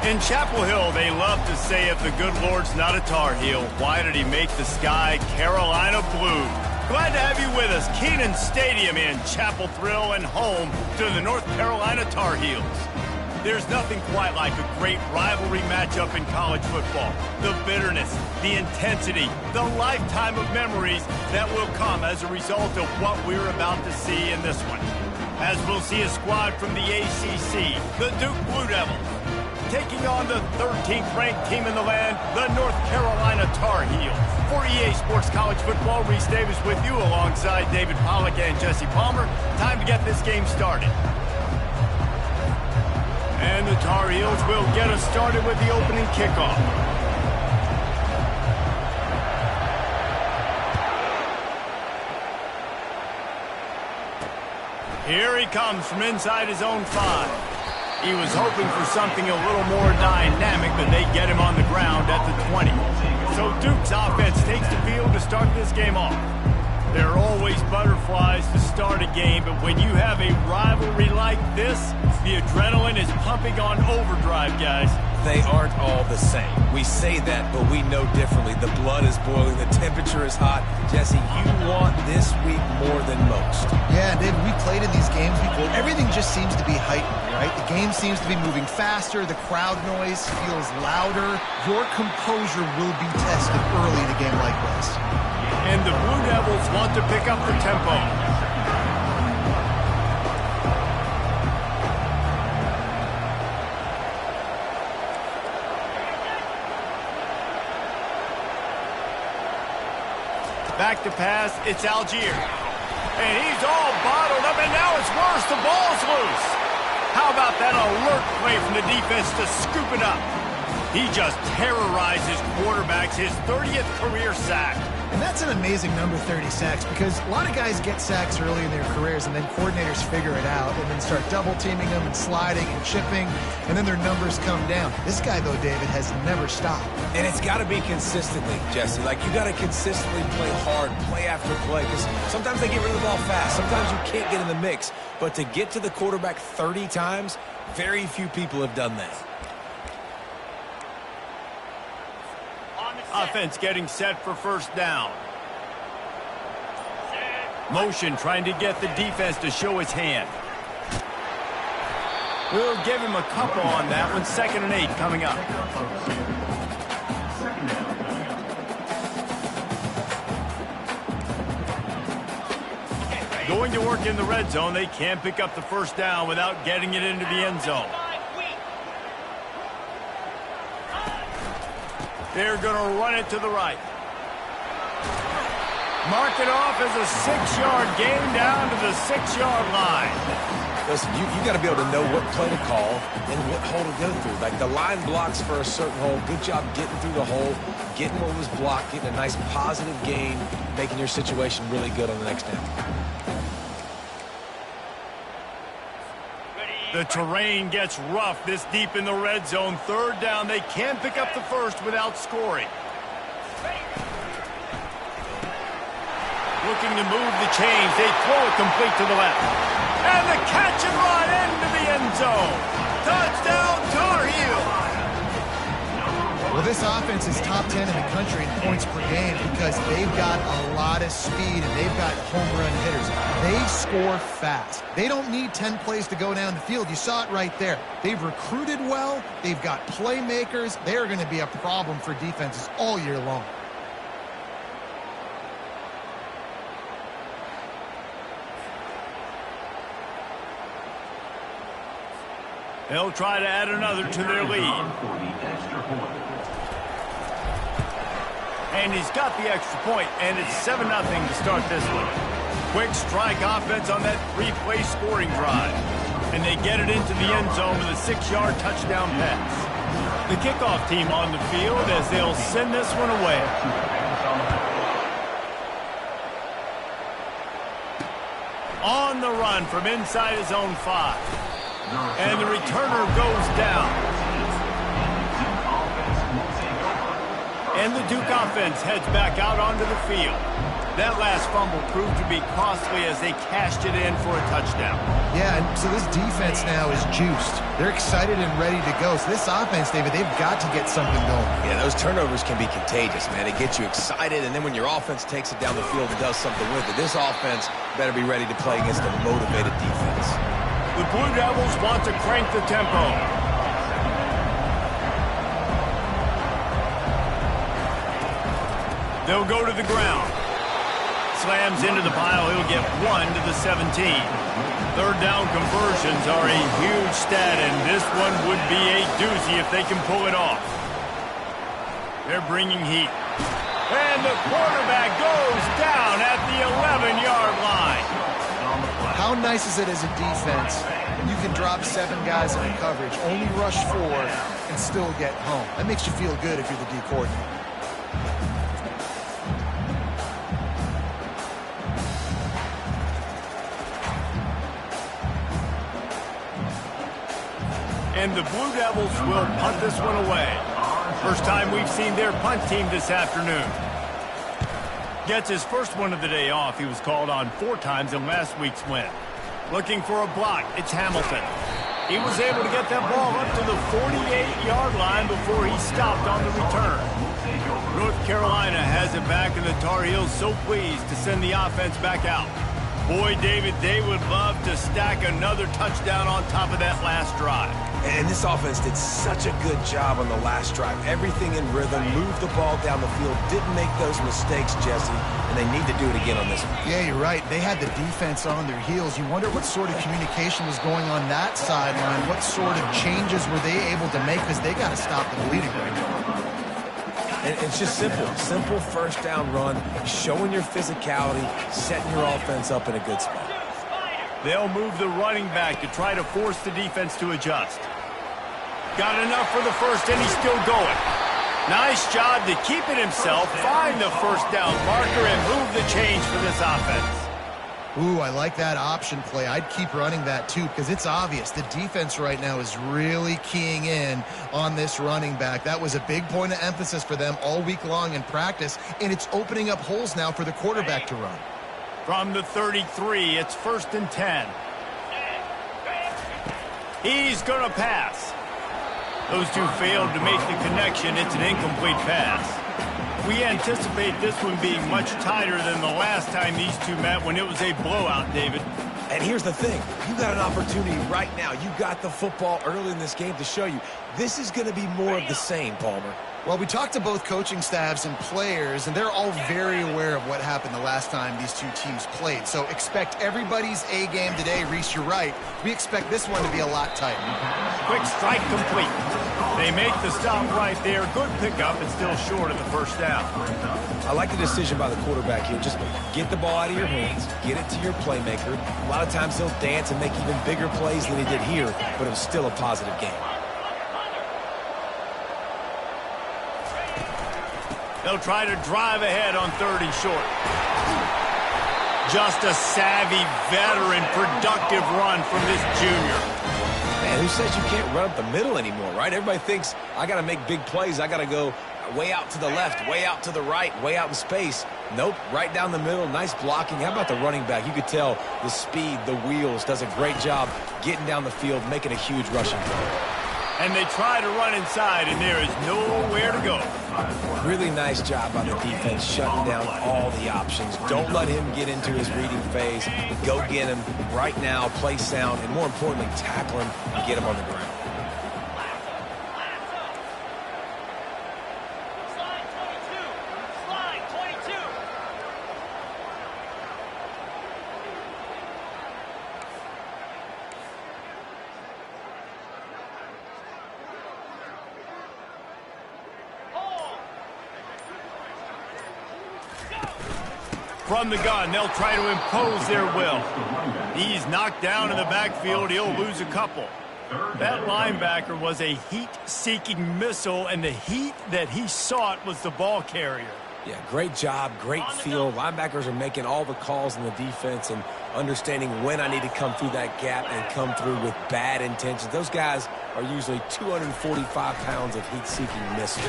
In Chapel Hill, they love to say if the good Lord's not a Tar Heel, why did he make the sky Carolina blue? Glad to have you with us. Kenan Stadium in Chapel Thrill and home to the North Carolina Tar Heels. There's nothing quite like a great rivalry matchup in college football. The bitterness, the intensity, the lifetime of memories that will come as a result of what we're about to see in this one. As we'll see a squad from the ACC, the Duke Blue Devils, taking on the 13th ranked team in the land, the North Carolina Tar Heels. For EA Sports College Football, Reese Davis with you alongside David Pollack and Jesse Palmer. Time to get this game started. And the Tar Heels will get us started with the opening kickoff. Here he comes from inside his own 5. He was hoping for something a little more dynamic, but they get him on the ground at the 20. So Duke's offense takes the field to start this game off. There are always butterflies to start a game, but when you have a rivalry like this, the adrenaline is pumping on overdrive, guys. They aren't all the same. We say that, but we know differently. The blood is boiling. The temperature is hot. Jesse, you want this week more than most. Yeah, David, we played in these games before. Everything just seems to be heightened, right? The game seems to be moving faster. The crowd noise feels louder. Your composure will be tested early in a game like this. And the Blue Devils want to pick up the tempo. Back to pass, it's Algier. And he's all bottled up, and now it's worse. The ball's loose. How about that alert play from the defense to scoop it up? He just terrorizes quarterbacks, his 30th career sack. And that's an amazing number, 30 sacks, because a lot of guys get sacks early in their careers, and then coordinators figure it out and then start double-teaming them and sliding and chipping, and then their numbers come down. This guy, though, David, has never stopped. And it's got to be consistently, Jesse. Like, you got to consistently play hard, play after play, because sometimes they get rid of the ball fast. Sometimes you can't get in the mix. But to get to the quarterback 30 times, very few people have done that. Offense getting set for first down. Motion trying to get the defense to show his hand. We'll give him a couple on that one. 2nd and 8 coming up. Going to work in the red zone. They can't pick up the first down without getting it into the end zone. They're going to run it to the right. Mark it off as a 6-yard gain down to the 6-yard line. Listen, you got to be able to know what play to call and what hole to go through. Like, the line blocks for a certain hole. Good job getting through the hole, getting what was blocked, getting a nice positive gain, making your situation really good on the next down. The terrain gets rough this deep in the red zone. 3rd down. They can pick up the first without scoring. Looking to move the chains. They throw it complete to the left. And the catch and run into the end zone. Touchdown, Tar Heels. Well, this offense is top 10 in the country in points per game because they've got a lot of speed and they've got home run hitters. They score fast. They don't need 10 plays to go down the field. You saw it right there. They've recruited well. They've got playmakers. They are going to be a problem for defenses all year long. They'll try to add another to their lead. And he's got the extra point, and it's 7-0 to start this one. Quick strike offense on that 3-play scoring drive. And they get it into the end zone with a 6-yard touchdown pass. The kickoff team on the field as they'll send this one away. On the run from inside his own 5. And the returner goes down. And the Duke offense heads back out onto the field. That last fumble proved to be costly as they cashed it in for a touchdown. Yeah, and so this defense now is juiced. They're excited and ready to go. So this offense, David, they've got to get something going. Yeah, those turnovers can be contagious, man. They get you excited, and then when your offense takes it down the field and does something with it, this offense better be ready to play against a motivated defense. The Blue Devils want to crank the tempo. They'll go to the ground. Slams into the pile. He'll get 1 to the 17. Third down conversions are a huge stat, and this one would be a doozy if they can pull it off. They're bringing heat. And the quarterback goes down at the 11-yard line. How nice is it as a defense when you can drop 7 guys in coverage, only rush 4, and still get home? That makes you feel good if you're the D coordinator. And the Blue Devils will punt this one away. First time we've seen their punt team this afternoon. Gets his first one of the day off. He was called on 4 times in last week's win. Looking for a block. It's Hamilton. He was able to get that ball up to the 48-yard line before he stopped on the return. North Carolina has it back, and the Tar Heels so pleased to send the offense back out. Boy, David, they would love to stack another touchdown on top of that last drive. And this offense did such a good job on the last drive. Everything in rhythm, moved the ball down the field, didn't make those mistakes, Jesse, and they need to do it again on this one. Yeah, you're right. They had the defense on their heels. You wonder what sort of communication was going on that sideline. What sort of changes were they able to make, because they got to stop the bleeding right now. And it's just simple first down run, showing your physicality, setting your offense up in a good spot. They'll move the running back to try to force the defense to adjust. Got enough for the first, and he's still going. Nice job to keep it himself, find the first down marker, and move the change for this offense. Ooh, I like that option play. I'd keep running that too, because it's obvious the defense right now is really keying in on this running back. That was a big point of emphasis for them all week long in practice, and it's opening up holes now for the quarterback to run. From the 33, it's 1st and 10. He's going to pass. Those two failed to make the connection. It's an incomplete pass. We anticipate this one being much tighter than the last time these two met when it was a blowout, David. And here's the thing. You got an opportunity right now. You got the football early in this game to show you. This is going to be more of the same, Palmer. Well, we talked to both coaching staffs and players, and they're all very aware of what happened the last time these two teams played. So expect everybody's A game today. Reese, you're right. We expect this one to be a lot tighter. Quick strike complete. They make the stop right there. Good pickup, and still short of the first down. I like the decision by the quarterback here. Just get the ball out of your hands, get it to your playmaker. A lot of times he'll dance and make even bigger plays than he did here, but it was still a positive game. They'll try to drive ahead on 3rd and short. Just a savvy, veteran, productive run from this junior. Man, who says you can't run up the middle anymore, right? Everybody thinks, I got to make big plays. I got to go way out to the left, way out to the right, way out in space. Nope, right down the middle, nice blocking. How about the running back? You could tell the speed, the wheels, does a great job getting down the field, making a huge rushing play. And they try to run inside, and there is nowhere to go. Really nice job by the defense shutting down all the options. Don't let him get into his reading phase. Go get him right now, play sound, and more importantly, tackle him and get him on the ground. From the gun, they'll try to impose their will. He's knocked down in the backfield. He'll lose a couple. That linebacker was a heat-seeking missile, and the heat that he sought was the ball carrier. Yeah, great job, great feel. Linebackers are making all the calls in the defense and understanding when I need to come through that gap and come through with bad intentions. Those guys are usually 245 pounds of heat-seeking missiles.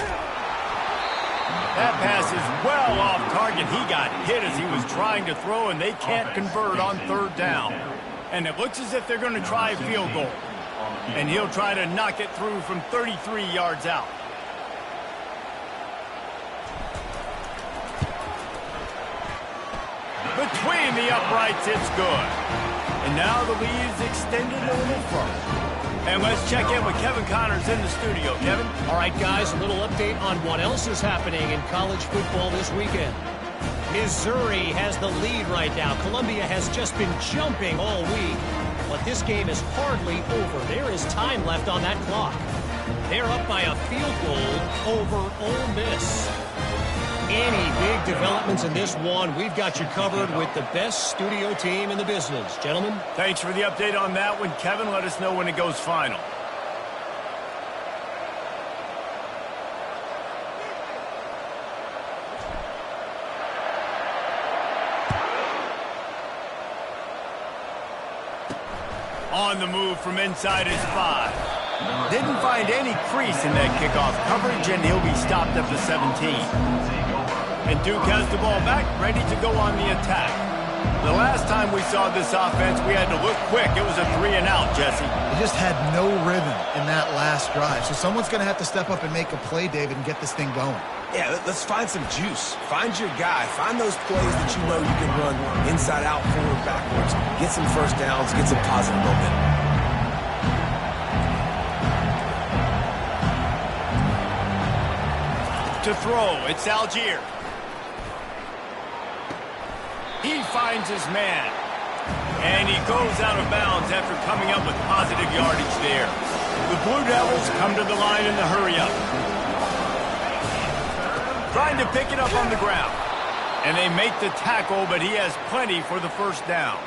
That pass is well off target. He got hit as he was trying to throw, and they can't convert on third down. And it looks as if they're going to try a field goal. And he'll try to knock it through from 33 yards out. Between the uprights, it's good. And now the lead is extended a little further. And let's check in with Kevin Connors in the studio. Kevin? All right, guys, a little update on what else is happening in college football this weekend. Missouri has the lead right now. Columbia has just been jumping all week, but this game is hardly over. There is time left on that clock. They're up by a field goal over Ole Miss. Any big developments in this one, we've got you covered with the best studio team in the business. Gentlemen? Thanks for the update on that one, Kevin. Let us know when it goes final. On the move from inside his 5. Didn't find any crease in that kickoff coverage, and he'll be stopped at the 17. And Duke has the ball back, ready to go on the attack. The last time we saw this offense, we had to look quick. It was a 3-and-out, Jesse. They just had no rhythm in that last drive. So someone's going to have to step up and make a play, David, and get this thing going. Yeah, let's find some juice. Find your guy. Find those plays that you know you can run inside out, forward, backwards. Get some first downs. Get some positive momentum. To throw, it's Algier. He finds his man. And he goes out of bounds after coming up with positive yardage there. The Blue Devils come to the line in the hurry-up. Trying to pick it up on the ground. And they make the tackle, but he has plenty for the first down.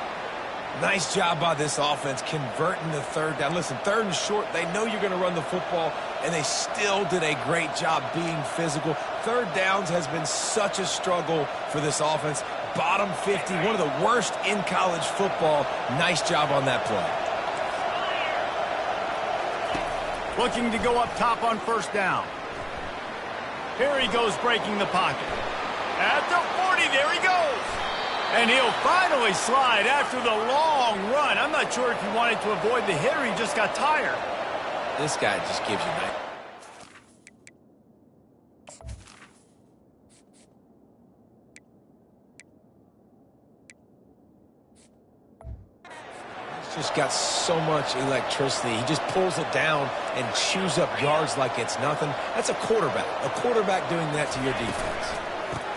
Nice job by this offense converting the third down. Listen, third and short, they know you're going to run the football, and they still did a great job being physical. Third downs has been such a struggle for this offense. Bottom 50, one of the worst in college football. Nice job on that play. Looking to go up top on first down. Here he goes breaking the pocket. At the 40, there he goes. And he'll finally slide after the long run. I'm not sure if he wanted to avoid the hit or he just got tired. This guy just gives you night. He's just got so much electricity. He just pulls it down and chews up yards like it's nothing. That's a quarterback. A quarterback doing that to your defense.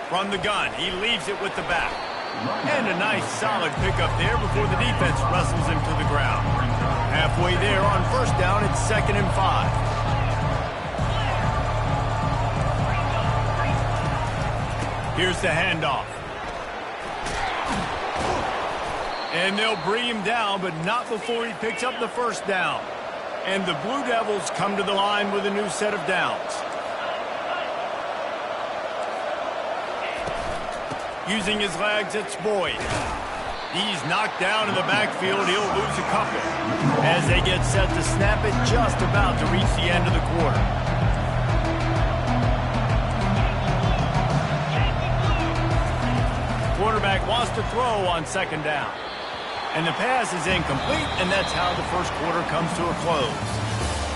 From the gun, he leaves it with the back. And a nice solid pickup there before the defense wrestles him to the ground. Halfway there on first down, it's 2nd and 5. Here's the handoff. And they'll bring him down, but not before he picks up the first down. And the Blue Devils come to the line with a new set of downs. Using his legs, it's Boyd. He's knocked down in the backfield. He'll lose a couple as they get set to snap it just about to reach the end of the quarter. Quarterback wants to throw on 2nd down. And the pass is incomplete, and that's how the first quarter comes to a close.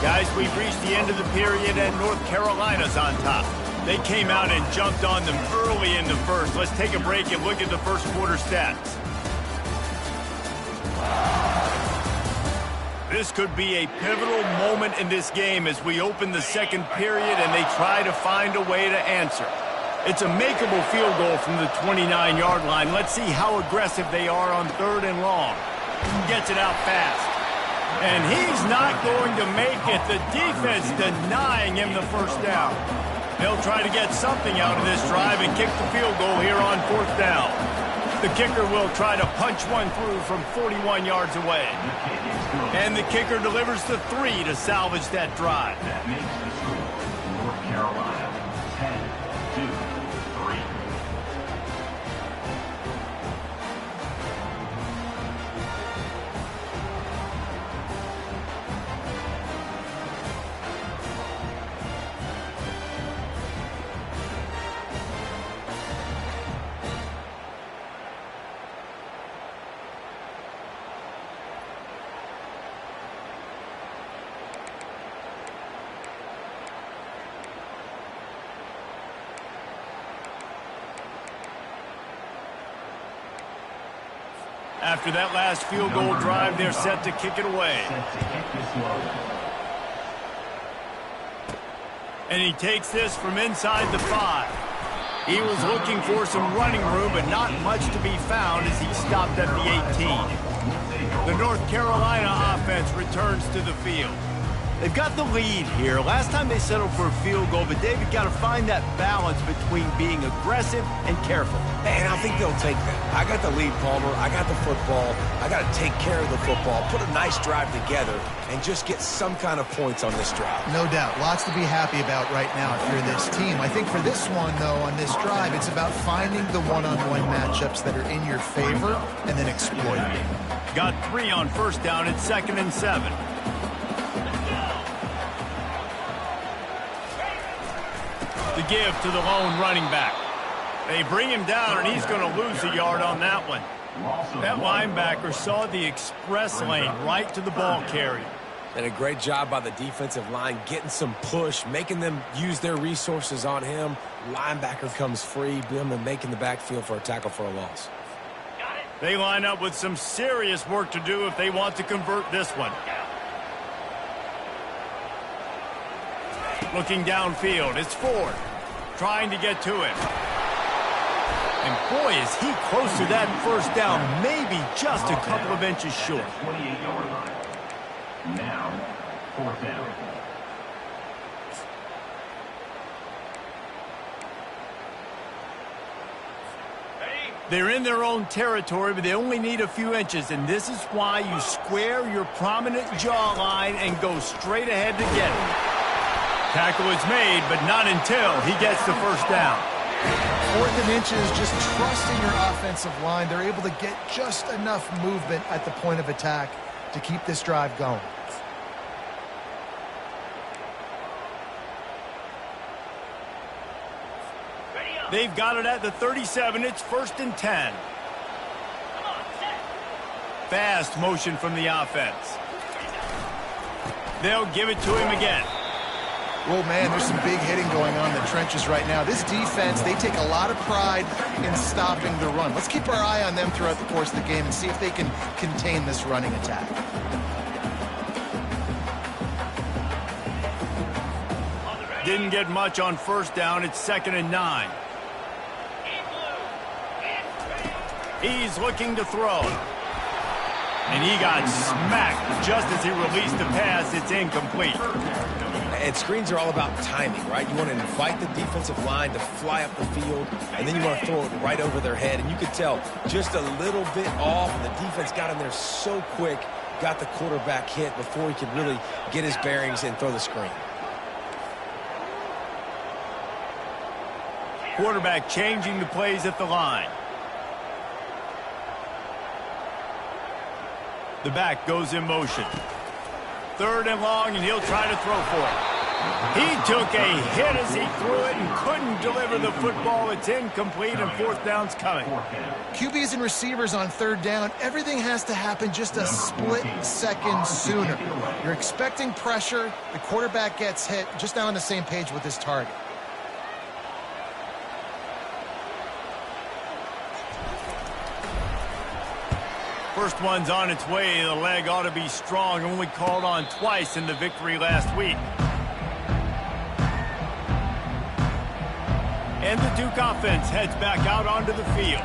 Guys, we've reached the end of the period, and North Carolina's on top. They came out and jumped on them early in the first. Let's take a break and look at the first quarter stats. This could be a pivotal moment in this game as we open the second period and they try to find a way to answer. It's a makeable field goal from the 29-yard line. Let's see how aggressive they are on 3rd and long. Gets it out fast. And he's not going to make it. The defense denying him the first down. They'll try to get something out of this drive and kick the field goal here on 4th down. The kicker will try to punch one through from 41 yards away. And the kicker delivers the 3 to salvage that drive. That makes the score North Carolina 10-2. After that last field goal drive, they're set to kick it away. And he takes this from inside the 5. He was looking for some running room, but not much to be found as he stopped at the 18. The North Carolina offense returns to the field. They've got the lead here. Last time they settled for a field goal, but David got to find that balance between being aggressive and careful. And I think they'll take that. I got the lead, Palmer. I got the football. I got to take care of the football, put a nice drive together, and just get some kind of points on this drive. No doubt. Lots to be happy about right now if you're this team. I think for this one, though, on this drive, it's about finding the one-on-one matchups that are in your favor and then exploiting them. Got 3 on first down. It's 2nd and 7. The give to the lone running back. They bring him down, and he's going to lose a yard on that one. That linebacker saw the express lane right to the ball carrier. And a great job by the defensive line getting some push, making them use their resources on him. Linebacker comes free, and making the backfield for a tackle for a loss. They line up with some serious work to do if they want to convert this one. Looking downfield, it's Ford, trying to get to it. And boy, is he close to that first down, maybe just a couple of inches short. 28-yard line. Now, 4th down. They're in their own territory, but they only need a few inches, and this is why you square your prominent jawline and go straight ahead to get it. Tackle is made, but not until he gets the first down. 4th and inches, just trusting your offensive line. They're able to get just enough movement at the point of attack to keep this drive going. They've got it at the 37. It's 1st and 10. Fast motion from the offense. They'll give it to him again. Well, man, there's some big hitting going on in the trenches right now. This defense, they take a lot of pride in stopping the run. Let's keep our eye on them throughout the course of the game and see if they can contain this running attack. Didn't get much on first down. It's 2nd and 9. He's looking to throw. And he got smacked just as he released the pass. It's incomplete. And screens are all about timing, right? You want to invite the defensive line to fly up the field, and then you want to throw it right over their head. And you could tell just a little bit off, and the defense got in there so quick, got the quarterback hit before he could really get his bearings and throw the screen. Quarterback changing the plays at the line. The back goes in motion. 3rd and long, and he'll try to throw for it. He took a hit as he threw it and couldn't deliver the football. It's incomplete, and 4th down's coming. QBs and receivers on 3rd down, everything has to happen just a split second sooner. You're expecting pressure, the quarterback gets hit, just not on the same page with his target. First one's on its way. The leg ought to be strong. Only called on twice in the victory last week. And the Duke offense heads back out onto the field.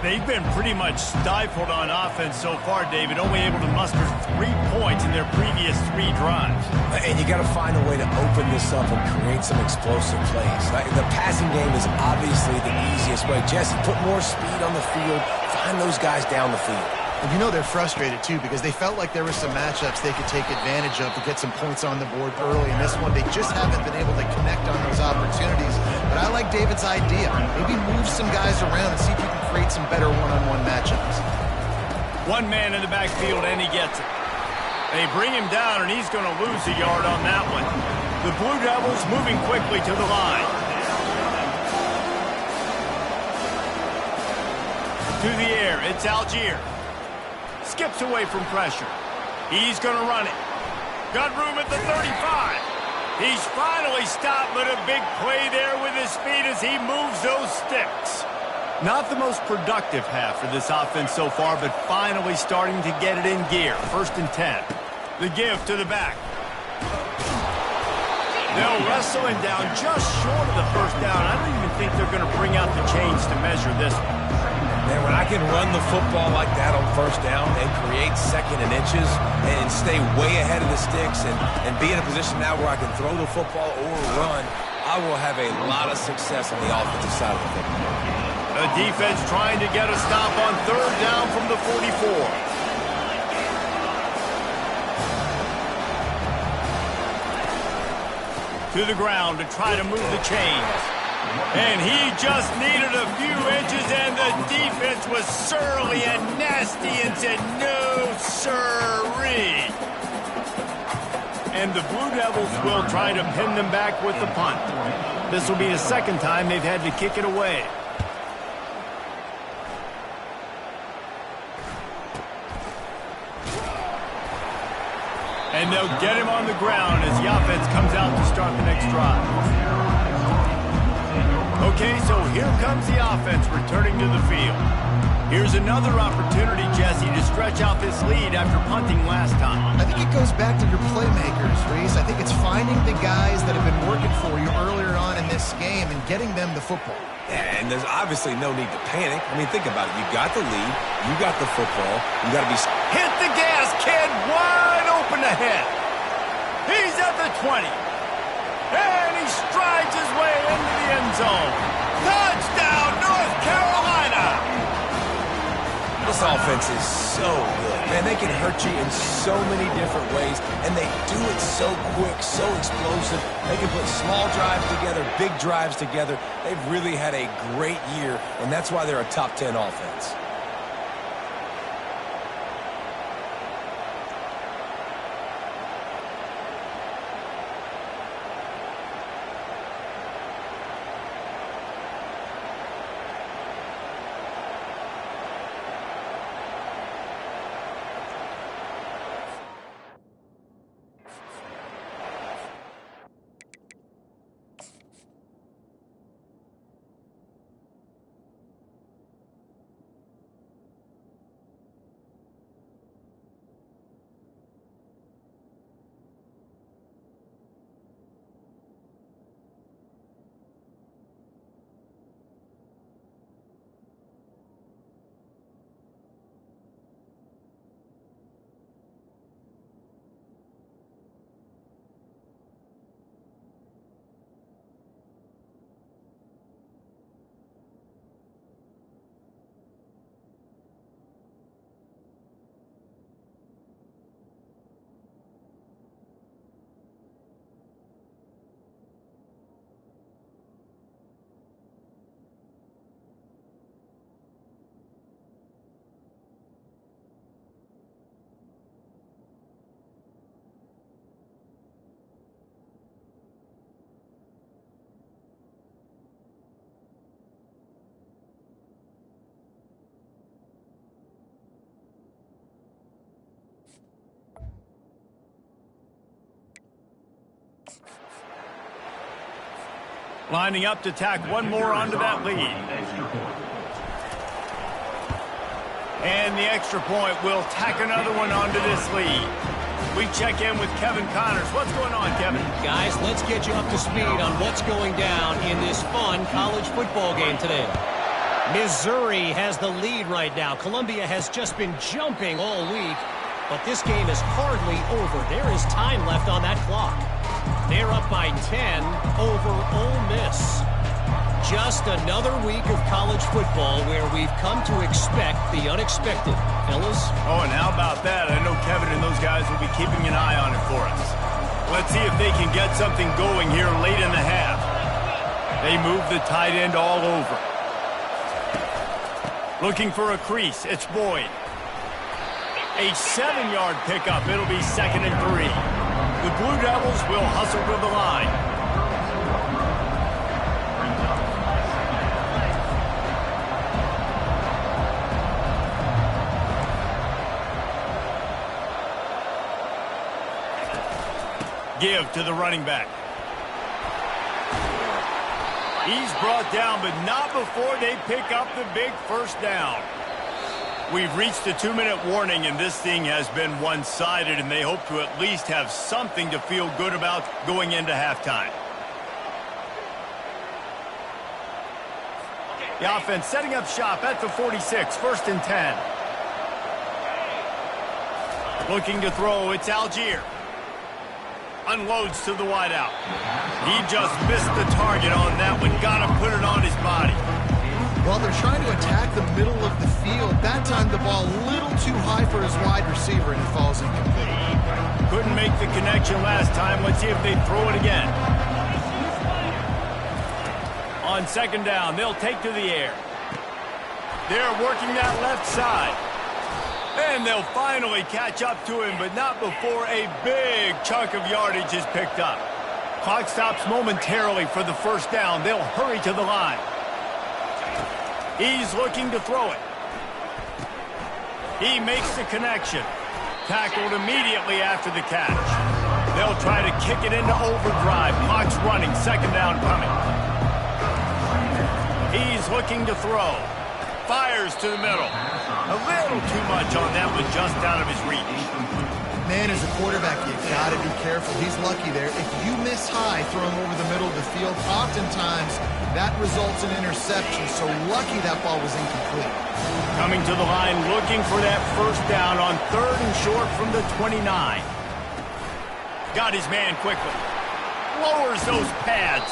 They've been pretty much stifled on offense so far, David, only able to muster 3 points in their previous 3 drives. And you got to find a way to open this up and create some explosive plays. The passing game is obviously the easiest way. Jesse, put more speed on the field. Find those guys down the field. And you know they're frustrated, too, because they felt like there were some matchups they could take advantage of to get some points on the board early. In this one, they just haven't been able to connect on those opportunities. But I like David's idea. Maybe move some guys around and see if you can create some better one-on-one matchups. One man in the backfield, and he gets it. They bring him down, and he's going to lose a yard on that one. The Blue Devils moving quickly to the line. To the air, it's Algier. Skips away from pressure. He's going to run it. Got room at the 35. He's finally stopped, but a big play there with his feet as he moves those sticks. Not the most productive half for this offense so far, but finally starting to get it in gear. 1st and 10. The give to the back. They'll wrestle him down just short of the 1st down. I don't even think they're going to bring out the chains to measure this one. Man, when I can run the football like that on 1st down and create 2nd and inches and stay way ahead of the sticks and be in a position now where I can throw the football or run, I will have a lot of success on the offensive side of the football. The defense trying to get a stop on 3rd down from the 44. To the ground to try to move the chains. And he just needed a few inches, and the defense was surly and nasty and said, no, sirree. And the Blue Devils will try to pin them back with the punt. This will be the 2nd time they've had to kick it away. And they'll get him on the ground as the offense comes out to start the next drive. Okay, so here comes the offense returning to the field. Here's another opportunity, Jesse, to stretch out this lead after punting last time. I think it goes back to your playmakers, Reese. I think it's finding the guys that have been working for you earlier on in this game and getting them the football. Yeah, and there's obviously no need to panic. I mean, think about it. You got the lead. You got the football. You got to be... Hit the gas, kid. Wide open ahead. He's at the 20. And he strides his way into the end zone. Touchdown, North Carolina! This offense is so good. Man, they can hurt you in so many different ways, and they do it so quick, so explosive. They can put small drives together, big drives together. They've really had a great year, and that's why they're a top 10 offense. Lining up to tack one more onto that lead. And the extra point will tack another one onto this lead. We check in with Kevin Connors. What's going on, Kevin? Guys, let's get you up to speed on what's going down in this fun college football game today. Missouri has the lead right now. Columbia has just been jumping all week, but this game is hardly over. There is time left on that clock. They're up by 10 over Ole Miss. Just another week of college football where we've come to expect the unexpected. Fellas? Oh, and how about that? I know Kevin and those guys will be keeping an eye on it for us. Let's see if they can get something going here late in the half. They move the tight end all over. Looking for a crease. It's Boyd. A 7-yard pickup. It'll be 2nd and 3. The Blue Devils will hustle to the line. Give to the running back. He's brought down, but not before they pick up the big first down. We've reached the 2-minute warning, and this thing has been one-sided, and they hope to at least have something to feel good about going into halftime. The offense setting up shop at the 46, 1st and 10. Looking to throw, it's Algier. Unloads to the wideout. He just missed the target on that one. Got to put it on his body. Well, they're trying to attack the middle of the field. That time the ball a little too high for his wide receiver, and it falls incomplete. Couldn't make the connection last time. Let's see if they throw it again. On 2nd down, they'll take to the air. They're working that left side. And they'll finally catch up to him, but not before a big chunk of yardage is picked up. Clock stops momentarily for the 1st down. They'll hurry to the line. He's looking to throw it. He makes the connection. Tackled immediately after the catch. They'll try to kick it into overdrive. Clock's running. 2nd down coming. He's looking to throw. Fires to the middle. A little too much on that one, just out of his reach. Man, as a quarterback, you got to be careful. He's lucky there. If you miss high throwing over the middle of the field, oftentimes that results in interception. So lucky that ball was incomplete. Coming to the line, looking for that 1st down on 3rd and short from the 29. Got his man quickly. Lowers those pads.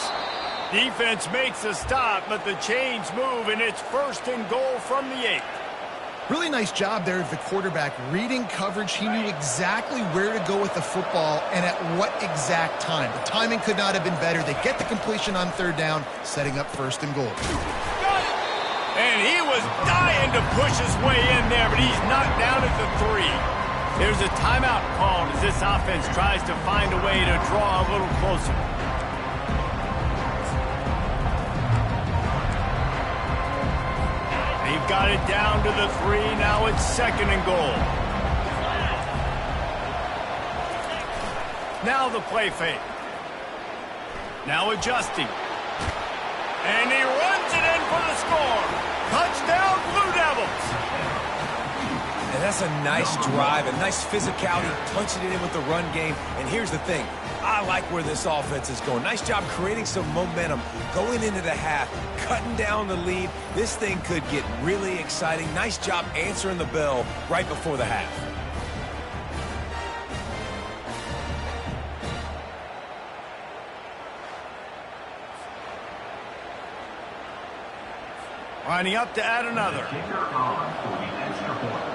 Defense makes a stop, but the chains move, and it's 1st and goal from the 8. Really nice job there of the quarterback. Reading coverage, he knew exactly where to go with the football and at what exact time. The timing could not have been better. They get the completion on 3rd down, setting up 1st and goal. And he was dying to push his way in there, but he's knocked down at the 3. There's a timeout called as this offense tries to find a way to draw a little closer. They've got it down to the 3. Now it's 2nd and goal. Now the play fake. Now adjusting. And he runs it in for the score. Touchdown, Blue Devils. And that's a nice drive, a nice physicality, punching it in with the run game. And here's the thing. I like where this offense is going. Nice job creating some momentum going into the half, cutting down the lead. This thing could get really exciting. Nice job answering the bell right before the half. Lining up to add another. Kicker on for the extra point.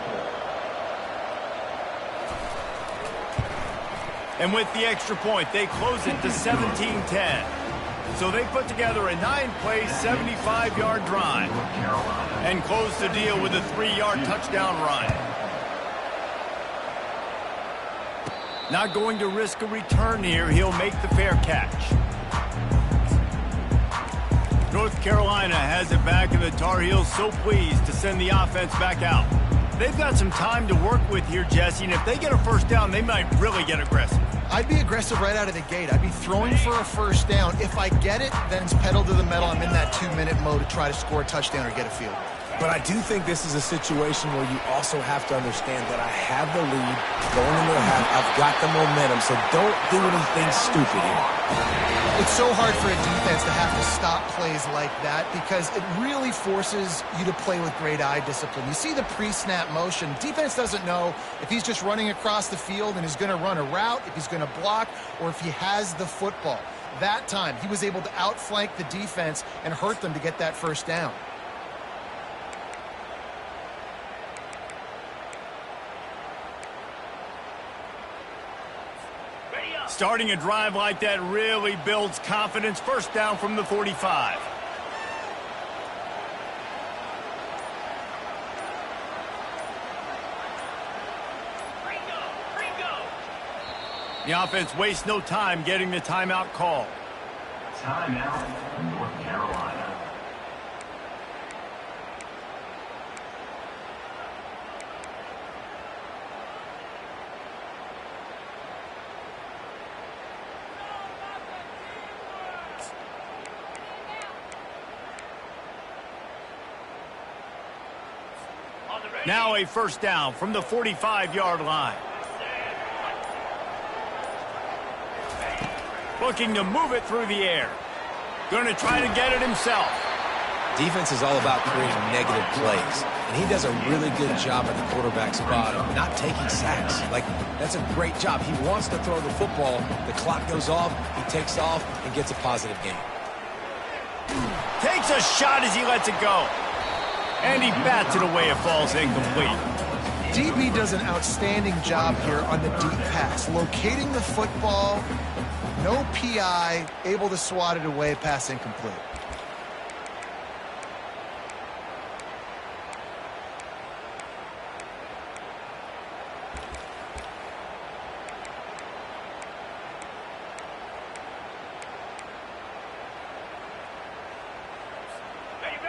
And with the extra point, they close it to 17-10. So they put together a 9-play, 75-yard drive and close the deal with a 3-yard touchdown run. Not going to risk a return here. He'll make the fair catch. North Carolina has it back, and the Tar Heels so pleased to send the offense back out. They've got some time to work with here, Jesse, and if they get a 1st down, they might really get aggressive. I'd be aggressive right out of the gate. I'd be throwing for a 1st down. If I get it, then it's pedal to the metal. I'm in that 2-minute mode to try to score a touchdown or get a field goal. But I do think this is a situation where you also have to understand that I have the lead going into the half. I've got the momentum, so don't do anything stupid here. It's so hard for a defense to have to stop plays like that because it really forces you to play with great eye discipline. You see the pre-snap motion. Defense doesn't know if he's just running across the field and is going to run a route, if he's going to block, or if he has the football. That time, he was able to outflank the defense and hurt them to get that 1st down. Starting a drive like that really builds confidence. 1st down from the 45. The offense wastes no time getting the timeout call. Timeout, North Carolina. Now a first down from the 45-yard line. Looking to move it through the air. Going to try to get it himself. Defense is all about creating negative plays, and he does a really good job at the quarterback spot of not taking sacks. Like, that's a great job. He wants to throw the football. The clock goes off, he takes off, and gets a positive gain. Takes a shot as he lets it go. And he bats it away. It falls incomplete. DB does an outstanding job here on the deep pass, locating the football, no PI, able to swat it away, pass incomplete.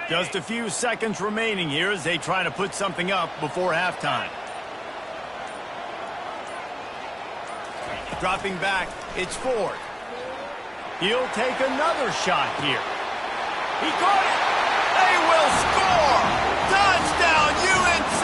Just a few seconds remaining here as they try to put something up before halftime. Dropping back, it's Ford. He'll take another shot here. He caught it. They will score. Touchdown, UNC.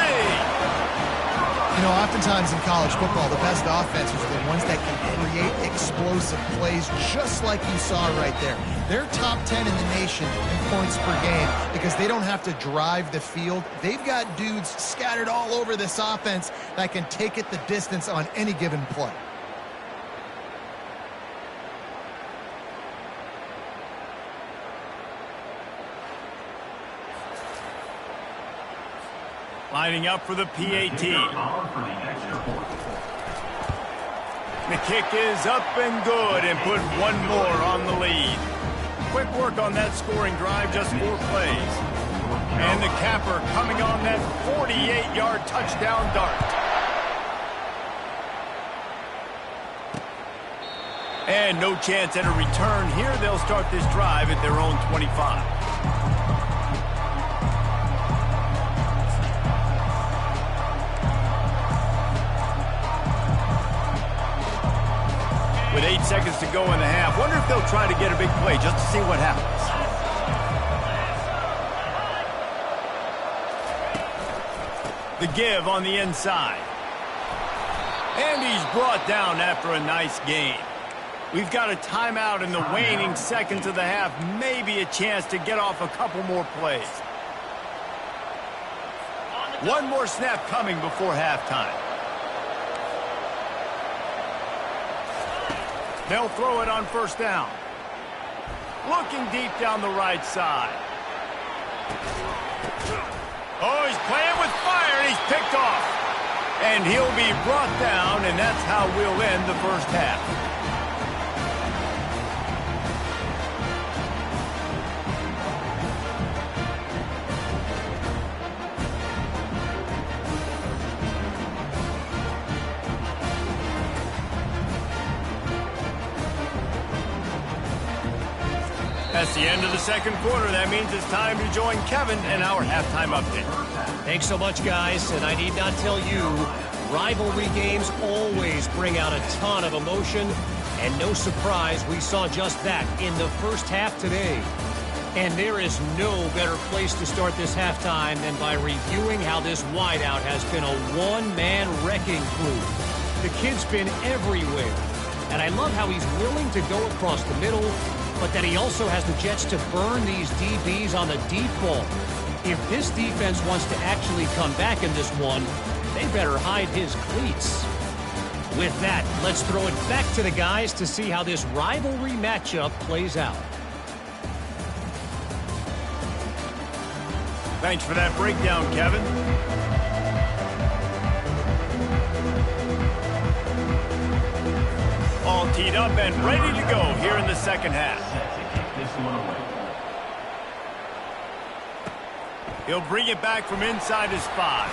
You know, oftentimes in college football, the best offenses are the ones that can create explosive plays, just like you saw right there. They're top 10 in the nation in points per game because they don't have to drive the field. They've got dudes scattered all over this offense that can take it the distance on any given play. Lining up for the PAT. The kick is up and good and put one more on the lead. Quick work on that scoring drive, just 4 plays. And the capper coming on that 48-yard touchdown dart. And no chance at a return here. They'll start this drive at their own 25. With 8 seconds to go in the half, wonder if they'll try to get a big play just to see what happens. The give on the inside. And he's brought down after a nice gain. We've got a timeout in the waning seconds of the half. Maybe a chance to get off a couple more plays. One more snap coming before halftime. They'll throw it on first down. Looking deep down the right side. Oh, he's playing with fire, and he's picked off. And he'll be brought down, and that's how we'll end the first half. That's the end of the second quarter. That means it's time to join Kevin in our halftime update. Thanks so much, guys. And I need not tell you, rivalry games always bring out a ton of emotion. And no surprise, we saw just that in the first half today. And there is no better place to start this halftime than by reviewing how this wideout has been a one-man wrecking crew. The kid's been everywhere. And I love how he's willing to go across the middle, but that he also has the jets to burn these DBs on the deep ball. If this defense wants to actually come back in this one, they better hide his cleats. With that, let's throw it back to the guys to see how this rivalry matchup plays out. Thanks for that breakdown, Kevin. All teed up and ready to go here in the second half. He'll bring it back from inside his 5.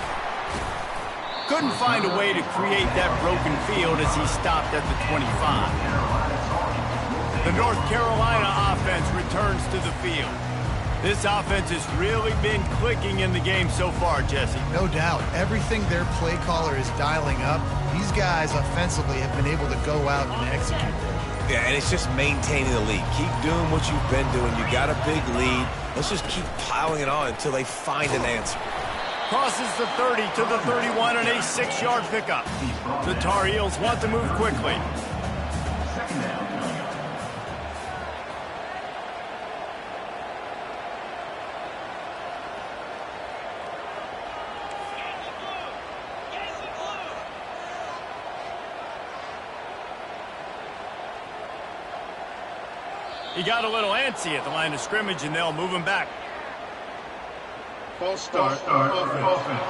Couldn't find a way to create that broken field as he stopped at the 25. The North Carolina offense returns to the field. This offense has really been clicking in the game so far, Jesse. No doubt. Everything their play caller is dialing up, these guys offensively have been able to go out and execute there. Yeah, and it's just maintaining the lead. Keep doing what you've been doing. You got a big lead. Let's just keep piling it on until they find an answer. Crosses the 30 to the 31 and a 6-yard pickup. The Tar Heels want to move quickly. Second down. He got a little antsy at the line of scrimmage, and they'll move him back. False start. Offense.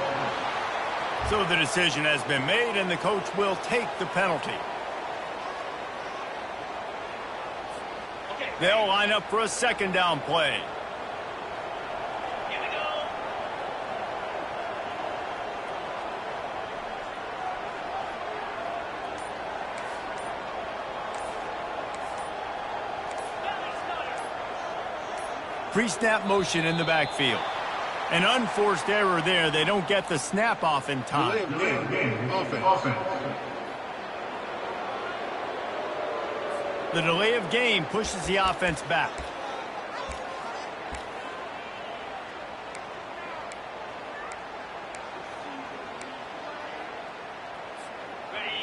So the decision has been made, and the coach will take the penalty. They'll line up for a second down play. Here we go. Pre-snap motion in the backfield. An unforced error there. They don't get the snap off in time. Offense. The delay of game pushes the offense back.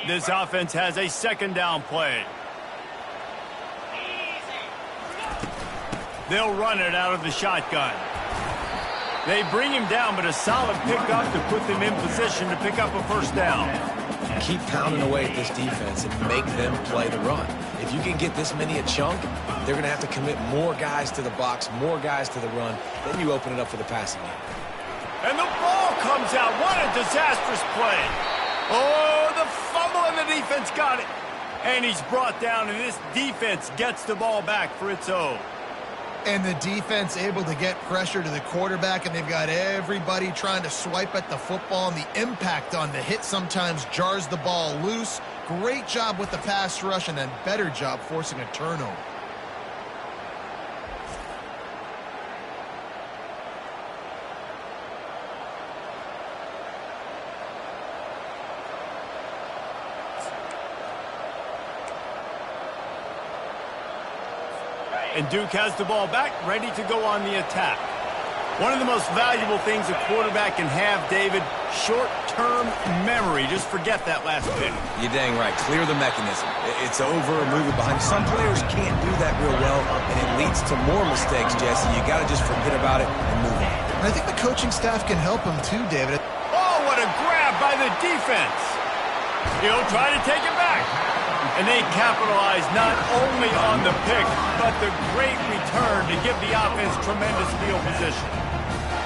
This offense has a second down play. They'll run it out of the shotgun. They bring him down, but a solid pickup to put them in position to pick up a first down. Keep pounding away at this defense and make them play the run. If you can get this many a chunk, they're going to have to commit more guys to the box, more guys to the run. Then you open it up for the passing game. And the ball comes out. What a disastrous play. Oh, the fumble, and the defense got it. And he's brought down, and this defense gets the ball back for its own. And the defense able to get pressure to the quarterback, and they've got everybody trying to swipe at the football, and the impact on the hit sometimes jars the ball loose. Great job with the pass rush, and then better job forcing a turnover. And Duke has the ball back, ready to go on the attack. One of the most valuable things a quarterback can have, David, short-term memory. Just forget that last bit. You're dang right. Clear the mechanism. It's over, move it behind. Some players can't do that real well, and it leads to more mistakes, Jesse. You got to just forget about it and move on. And I think the coaching staff can help him too, David. Oh, what a grab by the defense. He'll try to take it back. And they capitalize not only on the pick, but the great return to give the offense tremendous field position.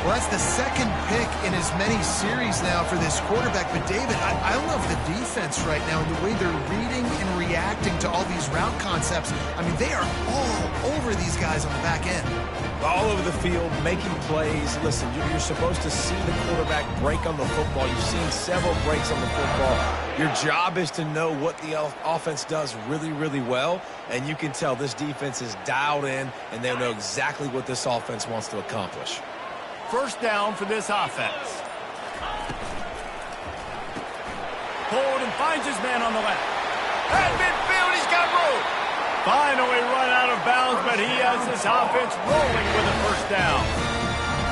Well, that's the second pick in as many series now for this quarterback. But, David, I love the defense right now and the way they're reading and reacting to all these route concepts. I mean, they are all over these guys on the back end. All over the field, making plays. Listen, you're supposed to see the quarterback break on the football. You've seen several breaks on the football. Your job is to know what the offense does really, really well, and you can tell this defense is dialed in, and they know exactly what this offense wants to accomplish. First down for this offense. Pulled and finds his man on the left. At midfield, he's got room. Finally run out of bounds, but he has this offense rolling with a first down.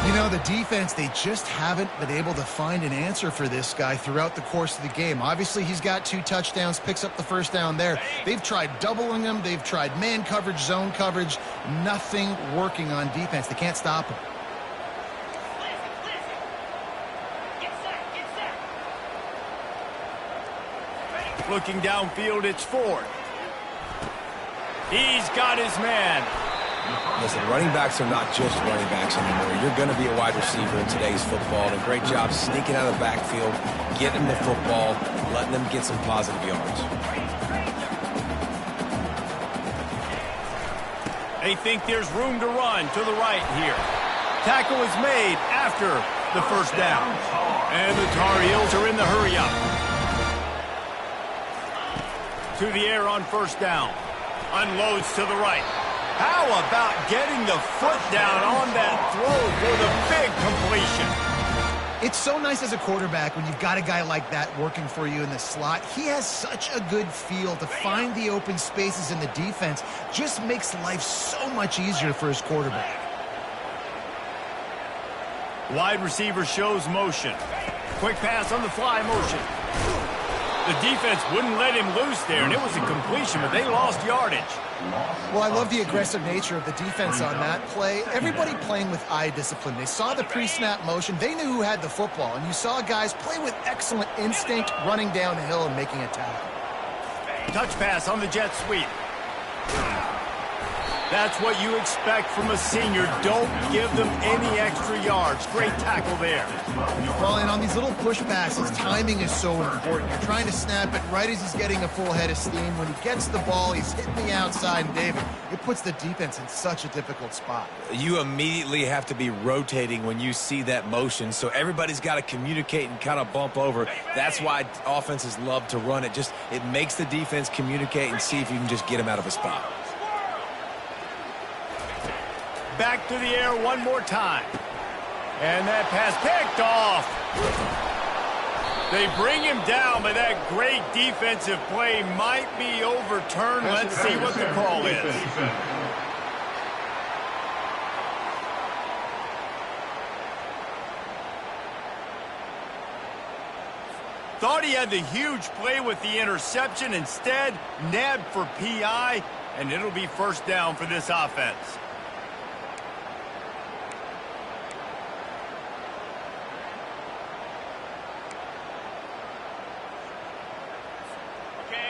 You know, the defense, they just haven't been able to find an answer for this guy throughout the course of the game. Obviously, he's got 2 touchdowns, picks up the first down there. They've tried doubling him. They've tried man coverage, zone coverage. Nothing working on defense. They can't stop him. Looking downfield, it's Ford. He's got his man. Listen, running backs are not just running backs anymore. You're going to be a wide receiver in today's football. And a great job sneaking out of the backfield, getting the football, letting them get some positive yards. They think there's room to run to the right here. Tackle is made after the first down. And the Tar Heels are in the hurry-up. To the air on first down. Unloads to the right. How about getting the foot down on that throw for the big completion? It's so nice as a quarterback when you've got a guy like that working for you in the slot. He has such a good feel to find the open spaces in the defense. Just makes life so much easier for his quarterback. Wide receiver shows motion. Quick pass on the fly motion. The defense wouldn't let him loose there, and it was a completion, but they lost yardage. Well, I love the aggressive nature of the defense on that play. Everybody playing with eye discipline. They saw the pre-snap motion. They knew who had the football, and you saw guys play with excellent instinct, running down the hill and making a tackle. Touch pass on the jet sweep. That's what you expect from a senior. Don't give them any extra yards. Great tackle there. Well, and on these little push passes, timing is so important. You're trying to snap it right as he's getting a full head of steam. When he gets the ball, he's hitting the outside, and David, it puts the defense in such a difficult spot. You immediately have to be rotating when you see that motion, so everybody's got to communicate and kind of bump over. That's why offenses love to run it. It makes the defense communicate and see if you can just get him out of a spot. Back to the air one more time. And that pass picked off. They bring him down, but that great defensive play might be overturned. Let's see what the call is. Thought he had the huge play with the interception. Instead, nabbed for PI, and it'll be first down for this offense.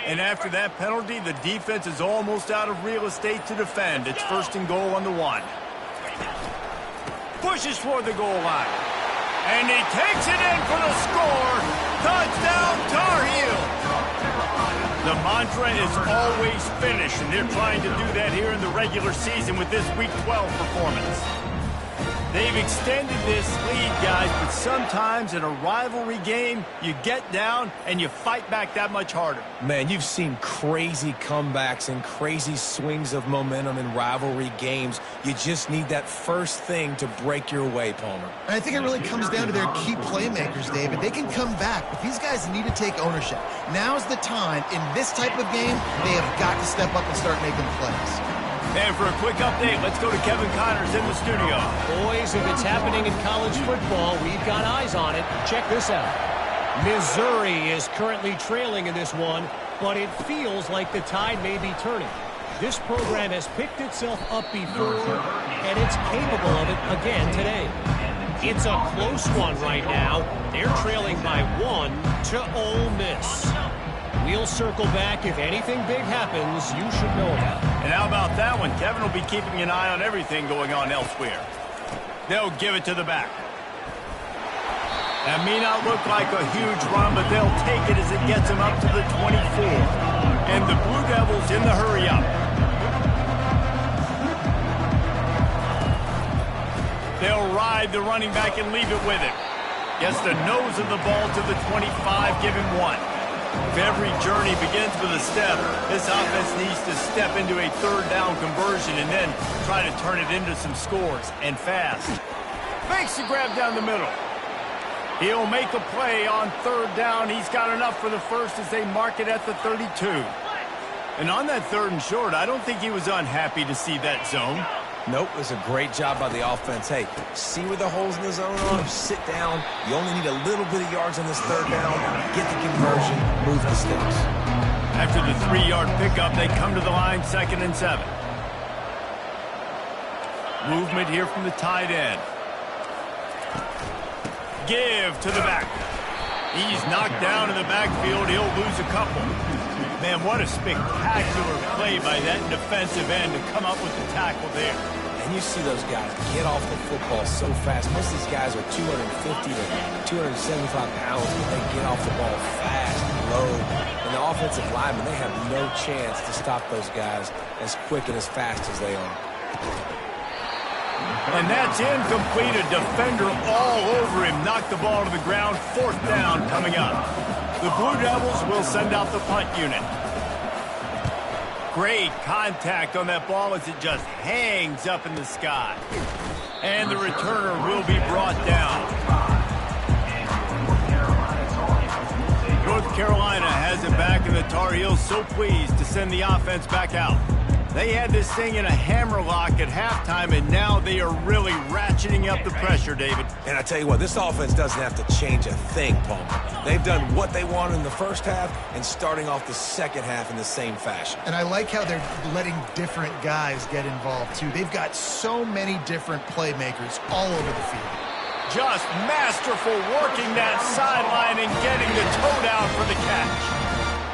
And after that penalty, the defense is almost out of real estate to defend. It's first and goal on the 1. Pushes toward the goal line. And he takes it in for the score. Touchdown, Tar Heels. The mantra is always finish, and they're trying to do that here in the regular season with this Week 12 performance. They've extended this lead, guys, but sometimes in a rivalry game, you get down and you fight back that much harder. Man, you've seen crazy comebacks and crazy swings of momentum in rivalry games. You just need that first thing to break your way, Palmer. And I think it really comes down to their key playmakers, David. They can come back, but these guys need to take ownership. Now's the time. In this type of game, they have got to step up and start making plays. And for a quick update, let's go to Kevin Connors in the studio. Boys, if it's happening in college football, we've got eyes on it. Check this out. Missouri is currently trailing in this one, but it feels like the tide may be turning. This program has picked itself up before, and it's capable of it again today. It's a close one right now. They're trailing by 1 to Ole Miss. We'll circle back. If anything big happens, you should know about it. And how about that one? Kevin will be keeping an eye on everything going on elsewhere. They'll give it to the back. That may not look like a huge run, but they'll take it as it gets them up to the 24. And the Blue Devils in the hurry up. They'll ride the running back and leave it with him. Gets the nose of the ball to the 25, give him 1. If every journey begins with a step, this offense needs to step into a third down conversion and then try to turn it into some scores, and fast. Makes the grab down the middle. He'll make a play on third down. He's got enough for the first as they mark it at the 32. And on that 3rd and short, I don't think he was unhappy to see that zone. Nope, it was a great job by the offense. Hey, see where the holes in the zone are, sit down. You only need a little bit of yards on this third down. Get the conversion, move the sticks. After the 3-yard pickup, they come to the line, 2nd and 7. Movement here from the tight end. Give to the back. He's knocked down in the backfield. He'll lose a couple. Man, what a spectacular play by that defensive end to come up with the tackle there. And you see those guys get off the football so fast. Most of these guys are 250 to 275 pounds, but they get off the ball fast, low. And the offensive linemen, they have no chance to stop those guys as quick and as fast as they are. And that's incomplete. A defender all over him. Knocked the ball to the ground. 4th down coming up. The Blue Devils will send out the punt unit. Great contact on that ball as it just hangs up in the sky. And the returner will be brought down. North Carolina has it back, and the Tar Heels so pleased to send the offense back out. They had this thing in a hammerlock at halftime, and now they are really ratcheting up the pressure, David. And I tell you what, this offense doesn't have to change a thing, Palmer. They've done what they wanted in the first half and starting off the second half in the same fashion. And I like how they're letting different guys get involved, too. They've got so many different playmakers all over the field. Just masterful working that sideline and getting the toe down for the catch.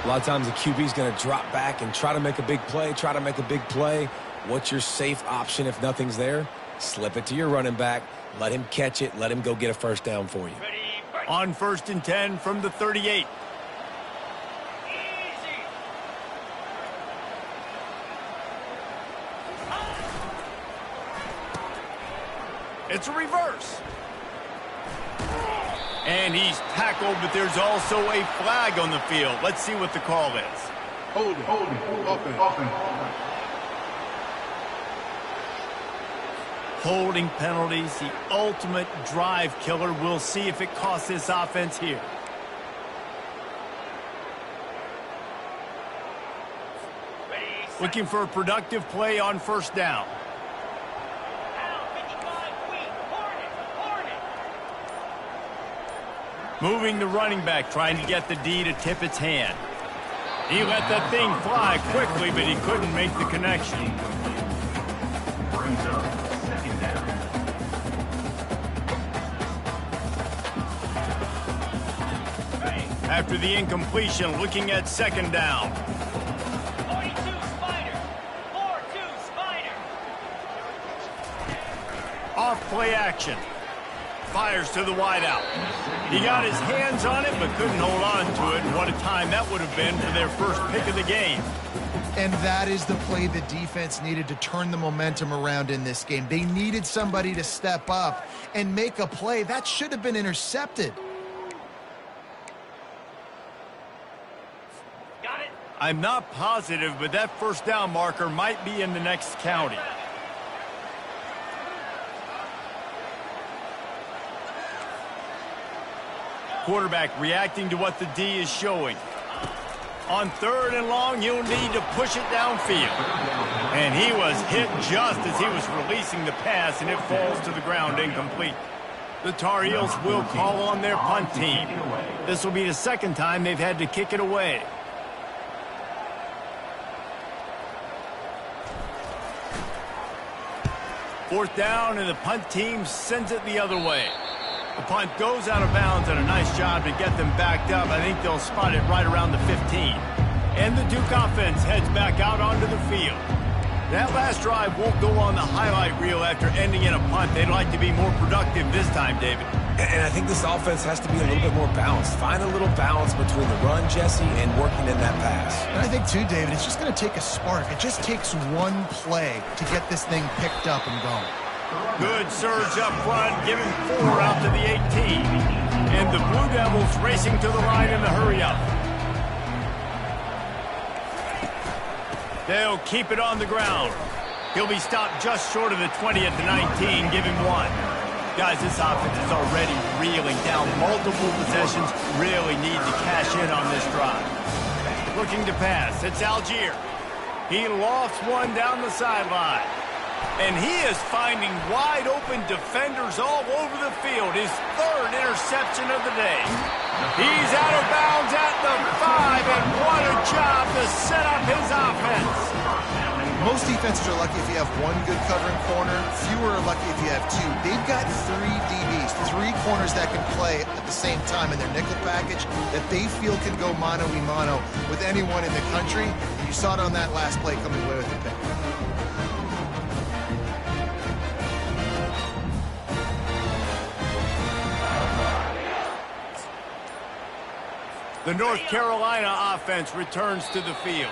A lot of times the QB's going to drop back and try to make a big play, What's your safe option if nothing's there? Slip it to your running back. Let him catch it. Let him go get a first down for you. On 1st and 10 from the 38. It's a reverse. And he's tackled, but there's also a flag on the field. Let's see what the call is. Holding, offense. Holding penalties, the ultimate drive killer. We'll see if it costs this offense here. Looking for a productive play on 1st down. Moving the running back, trying to get the D to tip its hand. He let that thing fly quickly, but he couldn't make the connection. Brings up 2nd down. After the incompletion, looking at 2nd down. 42 Spider. 4-2 Spider. Off play action. Fires to the wideout. He got his hands on it, but couldn't hold on to it. And what a time that would have been for their first pick of the game. And that is the play the defense needed to turn the momentum around in this game. They needed somebody to step up and make a play. That should have been intercepted. Got it. I'm not positive, but that 1st down marker might be in the next county. Quarterback reacting to what the D is showing. On 3rd and long, you'll need to push it downfield. And he was hit just as he was releasing the pass, and it falls to the ground incomplete. The Tar Heels will call on their punt team. This will be the 2nd time they've had to kick it away. Fourth down, and the punt team sends it the other way. The punt goes out of bounds, and a nice job to get them backed up. I think they'll spot it right around the 15. And the Duke offense heads back out onto the field. That last drive won't go on the highlight reel after ending in a punt. They'd like to be more productive this time, David. And I think this offense has to be a little bit more balanced. Find a little balance between the run, Jesse, and working in that pass. And I think, too, David, it's just going to take a spark. It just takes one play to get this thing picked up and going. Good surge up front, giving 4 out to the 18. And the Blue Devils racing to the line in the hurry-up. They'll keep it on the ground. He'll be stopped just short of the 20 at the 19, give him 1. Guys, this offense is already reeling down multiple possessions. Really need to cash in on this drive. Looking to pass, it's Algier. He lofts one down the sideline. And he is finding wide-open defenders all over the field. His 3rd interception of the day. He's out of bounds at the 5, and what a job to set up his offense. Most defenses are lucky if you have one good covering corner. Fewer are lucky if you have 2. They've got 3 DBs, 3 corners that can play at the same time in their nickel package that they feel can go mano-a-mano with anyone in the country. And you saw it on that last play coming away with the pick. The North Carolina offense returns to the field.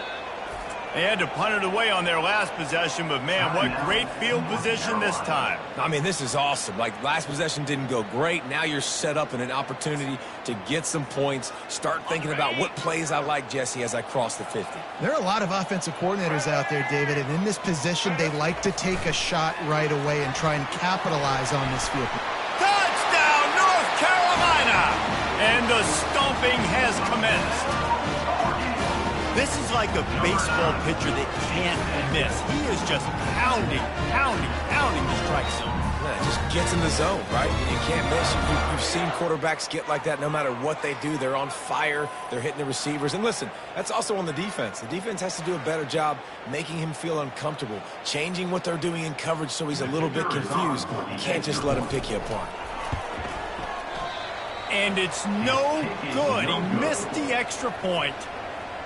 They had to punt it away on their last possession, but man, what great field position this time. I mean, this is awesome. Like, last possession didn't go great. Now you're set up in an opportunity to get some points. Start thinking about what plays I like, Jesse, as I cross the 50. There are a lot of offensive coordinators out there, David, and in this position, they like to take a shot right away and try and capitalize on this field. Touchdown, North Carolina! And the stomping has commenced. This is like a baseball pitcher that can't miss. He is just pounding the strike zone. Yeah, it just gets in the zone, right? You can't miss. You've seen quarterbacks get like that no matter what they do. They're on fire. They're hitting the receivers. And listen, that's also on the defense. The defense has to do a better job making him feel uncomfortable, changing what they're doing in coverage so he's a little bit confused. You can't just let him pick you apart. And it's no good. He missed the extra point.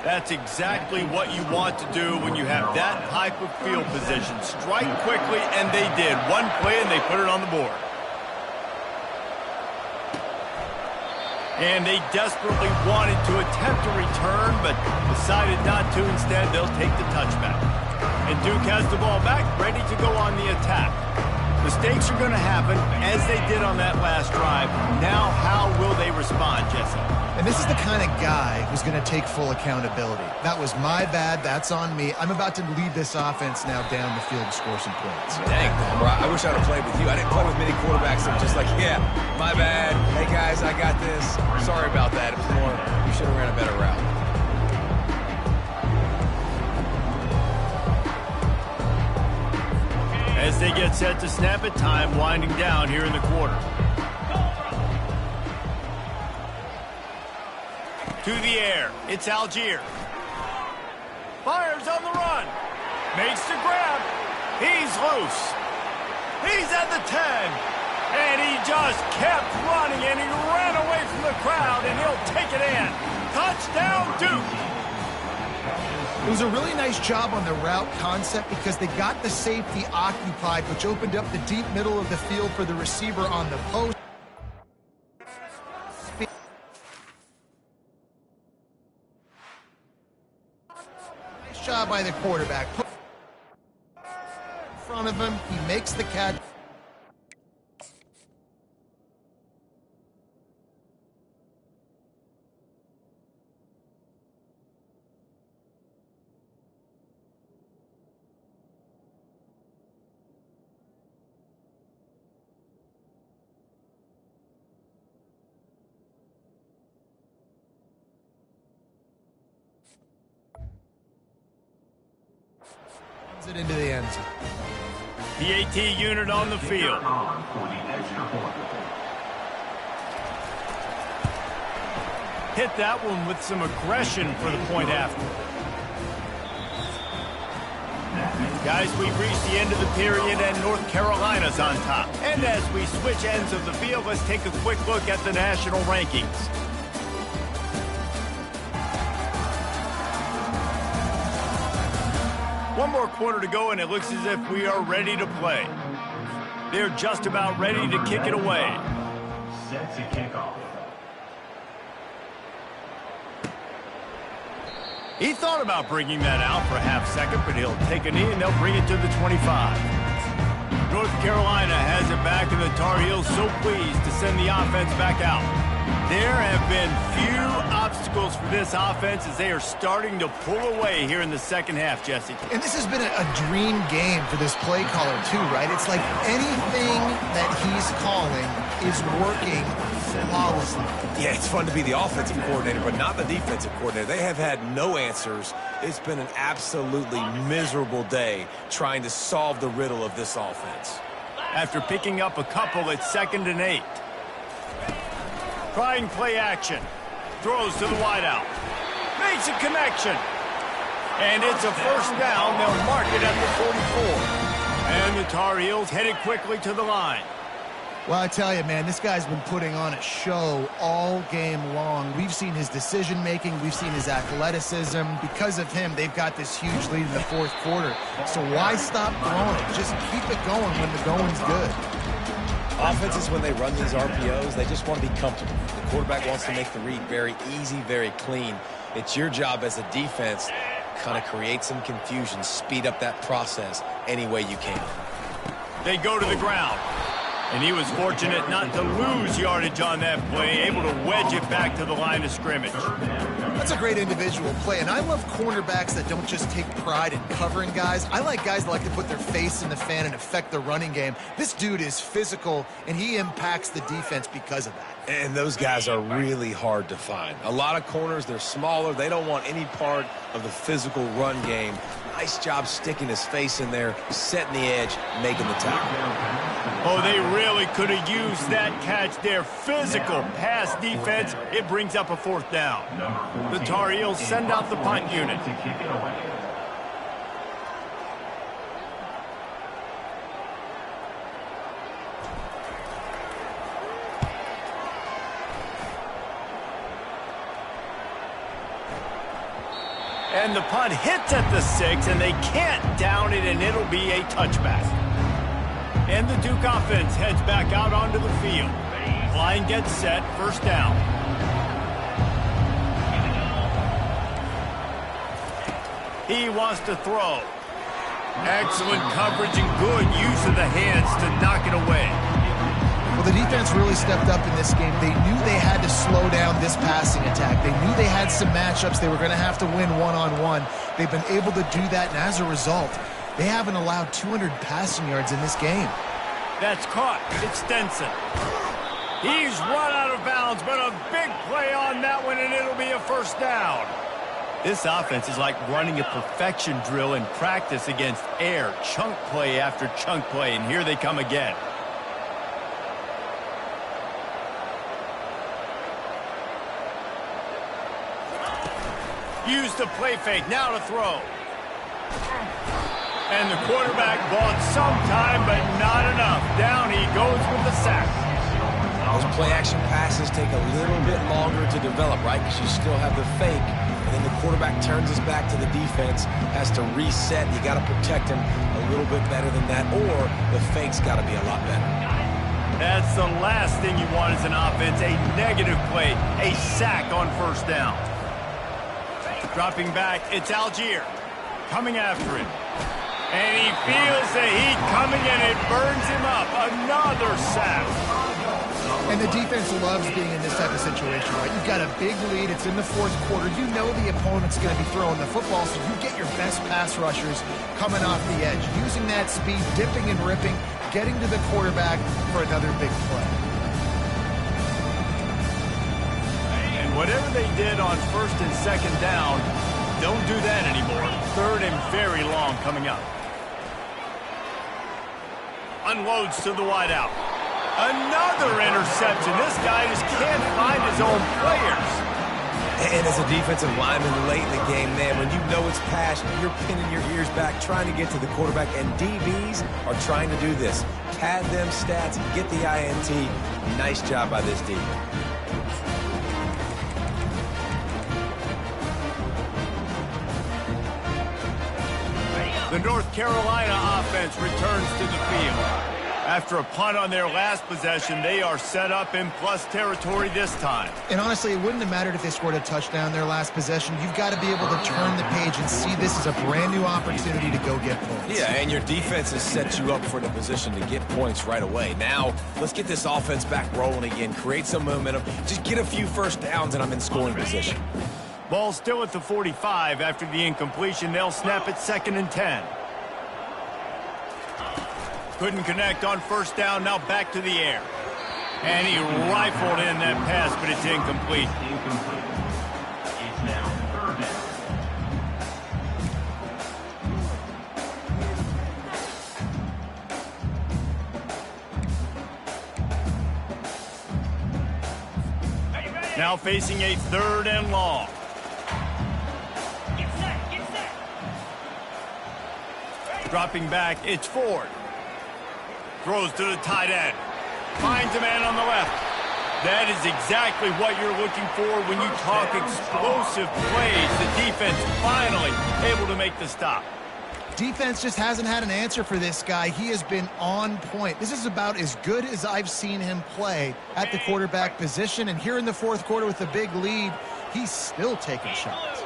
That's exactly what you want to do when you have that type of field position. Strike quickly, and they did. One play, and they put it on the board. And they desperately wanted to attempt a return, but decided not to. Instead, they'll take the touchback. And Duke has the ball back, ready to go on the attack. Mistakes are going to happen, as they did on that last drive. Now, how will they respond, Jesse? And this is the kind of guy who's going to take full accountability. That was my bad. That's on me. I'm about to lead this offense now down the field and score some points. Dang, Boomer, I wish I'd have played with you. I didn't play with many quarterbacks that were just like, yeah, my bad. Hey, guys, I got this. Sorry about that. It was more, you should have ran a better route. As they get set to snap it, time winding down here in the quarter. To the air, it's Algier. Fires on the run. Makes the grab. He's loose. He's at the 10. And he just kept running, and he ran away from the crowd, and he'll take it in. Touchdown, Duke. It was a really nice job on the route concept because they got the safety occupied, which opened up the deep middle of the field for the receiver on the post. Nice job by the quarterback. Put in front of him, he makes the catch. It into the end zone. The AT unit on the field. Hit that one with some aggression for the point after. Guys, we've reached the end of the period, and North Carolina's on top. And as we switch ends of the field, let's take a quick look at the national rankings. One more quarter to go, and it looks as if we are ready to play. They're just about ready to kick it away. Set to kick off. He thought about bringing that out for a half second, but he'll take a knee, and they'll bring it to the 25. North Carolina has it back, and the Tar Heels so pleased to send the offense back out. There have been few obstacles for this offense as they are starting to pull away here in the second half, Jesse. And this has been a dream game for this play caller, too, right? It's like anything that he's calling is working flawlessly. Yeah, it's fun to be the offensive coordinator, but not the defensive coordinator. They have had no answers. It's been an absolutely miserable day trying to solve the riddle of this offense. After picking up a couple, it's 2nd and 8. Trying play action. Throws to the wideout. Makes a connection. And it's a first down. They'll mark it at the 44. And the Tar Heels headed quickly to the line. Well, I tell you, man, this guy's been putting on a show all game long. We've seen his decision-making. We've seen his athleticism. Because of him, they've got this huge lead in the fourth quarter. So why stop throwing it? Just keep it going when the going's good. Offenses, when they run these RPOs, they just want to be comfortable. The quarterback wants to make the read very easy, very clean. It's your job as a defense to kind of create some confusion, speed up that process any way you can. They go to the ground. And he was fortunate not to lose yardage on that play, able to wedge it back to the line of scrimmage. That's a great individual play, and I love cornerbacks that don't just take pride in covering guys. I like guys that like to put their face in the fan and affect the running game. This dude is physical, and he impacts the defense because of that. And those guys are really hard to find. A lot of corners, they're smaller. They don't want any part of the physical run game. Nice job sticking his face in there, setting the edge, making the tackle. Oh, they really could have used that catch there. Physical pass defense. It brings up a 4th down. The Tar Heels send out the punt unit. To kick it away. And the punt hits at the 6, and they can't down it, and it'll be a touchback. And the Duke offense heads back out onto the field. Line gets set, 1st down. He wants to throw. Excellent coverage and good use of the hands to knock it away. Well, the defense really stepped up in this game. They knew they had to slow down this passing attack. They knew they had some matchups they were going to have to win one-on-one. They've been able to do that, and as a result, they haven't allowed 200 passing yards in this game. That's caught. It's Stenson. He's run out of bounds, but a big play on that one, and it'll be a 1st down. This offense is like running a perfection drill in practice against air, chunk play after chunk play, and here they come again. Use the play fake, now to throw. And the quarterback bought some time, but not enough. Down he goes with the sack. Those play-action passes take a little bit longer to develop, right? Because you still have the fake, and then the quarterback turns his back to the defense, has to reset. You got to protect him a little bit better than that, or the fake's got to be a lot better. That's the last thing you want as an offense, a negative play, a sack on 1st down. Dropping back, it's Algier coming after him. And he feels the heat coming, and it burns him up. Another sack. And the defense loves being in this type of situation, right? You've got a big lead. It's in the 4th quarter. You know the opponent's going to be throwing the football, so you get your best pass rushers coming off the edge, using that speed, dipping and ripping, getting to the quarterback for another big play. And whatever they did on 1st and 2nd down, don't do that anymore. 3rd and very long coming up. Unloads to the wideout. Another interception. This guy just can't find his own players. And as a defensive lineman late in the game, man, when you know it's pass, you're pinning your ears back, trying to get to the quarterback, and DBs are trying to do this. Pad them stats, get the INT. Nice job by this D. The North Carolina offense returns to the field. After a punt on their last possession, they are set up in plus territory this time. And honestly, it wouldn't have mattered if they scored a touchdown their last possession. You've got to be able to turn the page and see this as a brand new opportunity to go get points. Yeah, and your defense has set you up for the position to get points right away. Now, let's get this offense back rolling again, create some momentum, just get a few 1st downs, and I'm in scoring position. Ball still at the 45 after the incompletion. They'll snap it 2nd and 10. Couldn't connect on 1st down, now back to the air. And he rifled in that pass, but it's incomplete. It's now 3rd down. Now facing a 3rd and long. Get set, get set. Dropping back, it's Ford. Throws to the tight end. Finds a man on the left. That is exactly what you're looking for when you talk explosive plays. The defense finally able to make the stop. Defense just hasn't had an answer for this guy. He has been on point. This is about as good as I've seen him play at the quarterback position. And here in the 4th quarter with a big lead, he's still taking shots.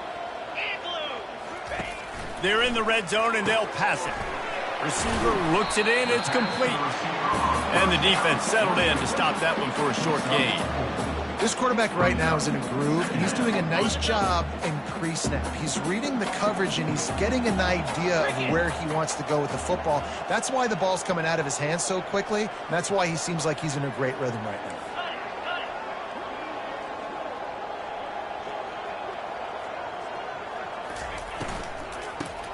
They're in the red zone, and they'll pass it. Receiver looks it in. It's complete. And the defense settled in to stop that one for a short gain. This quarterback right now is in a groove, and he's doing a nice job in pre-snap. He's reading the coverage, and he's getting an idea of where he wants to go with the football. That's why the ball's coming out of his hands so quickly, and that's why he seems like he's in a great rhythm right now.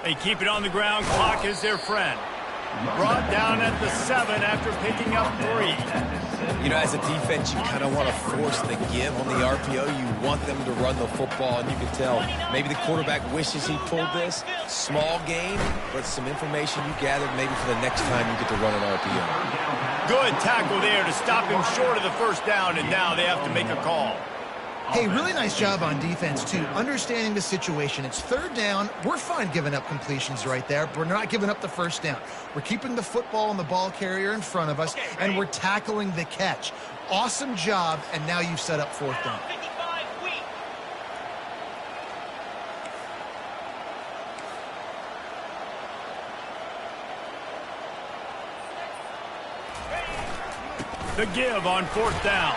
They keep it on the ground. Clock is their friend. Brought down at the 7 after picking up 3. You know, as a defense, you kind of want to force the give on the RPO. You want them to run the football, and you can tell maybe the quarterback wishes he pulled this. Small gain, but some information you gathered maybe for the next time you get to run an RPO. Good tackle there to stop him short of the first down, and now they have to make a call. Hey, really nice job on defense, too, understanding the situation. It's 3rd down. We're fine giving up completions right there. We're not giving up the first down. We're keeping the football and the ball carrier in front of us, and we're tackling the catch. Awesome job, and now you've set up 4th down. The give on 4th down.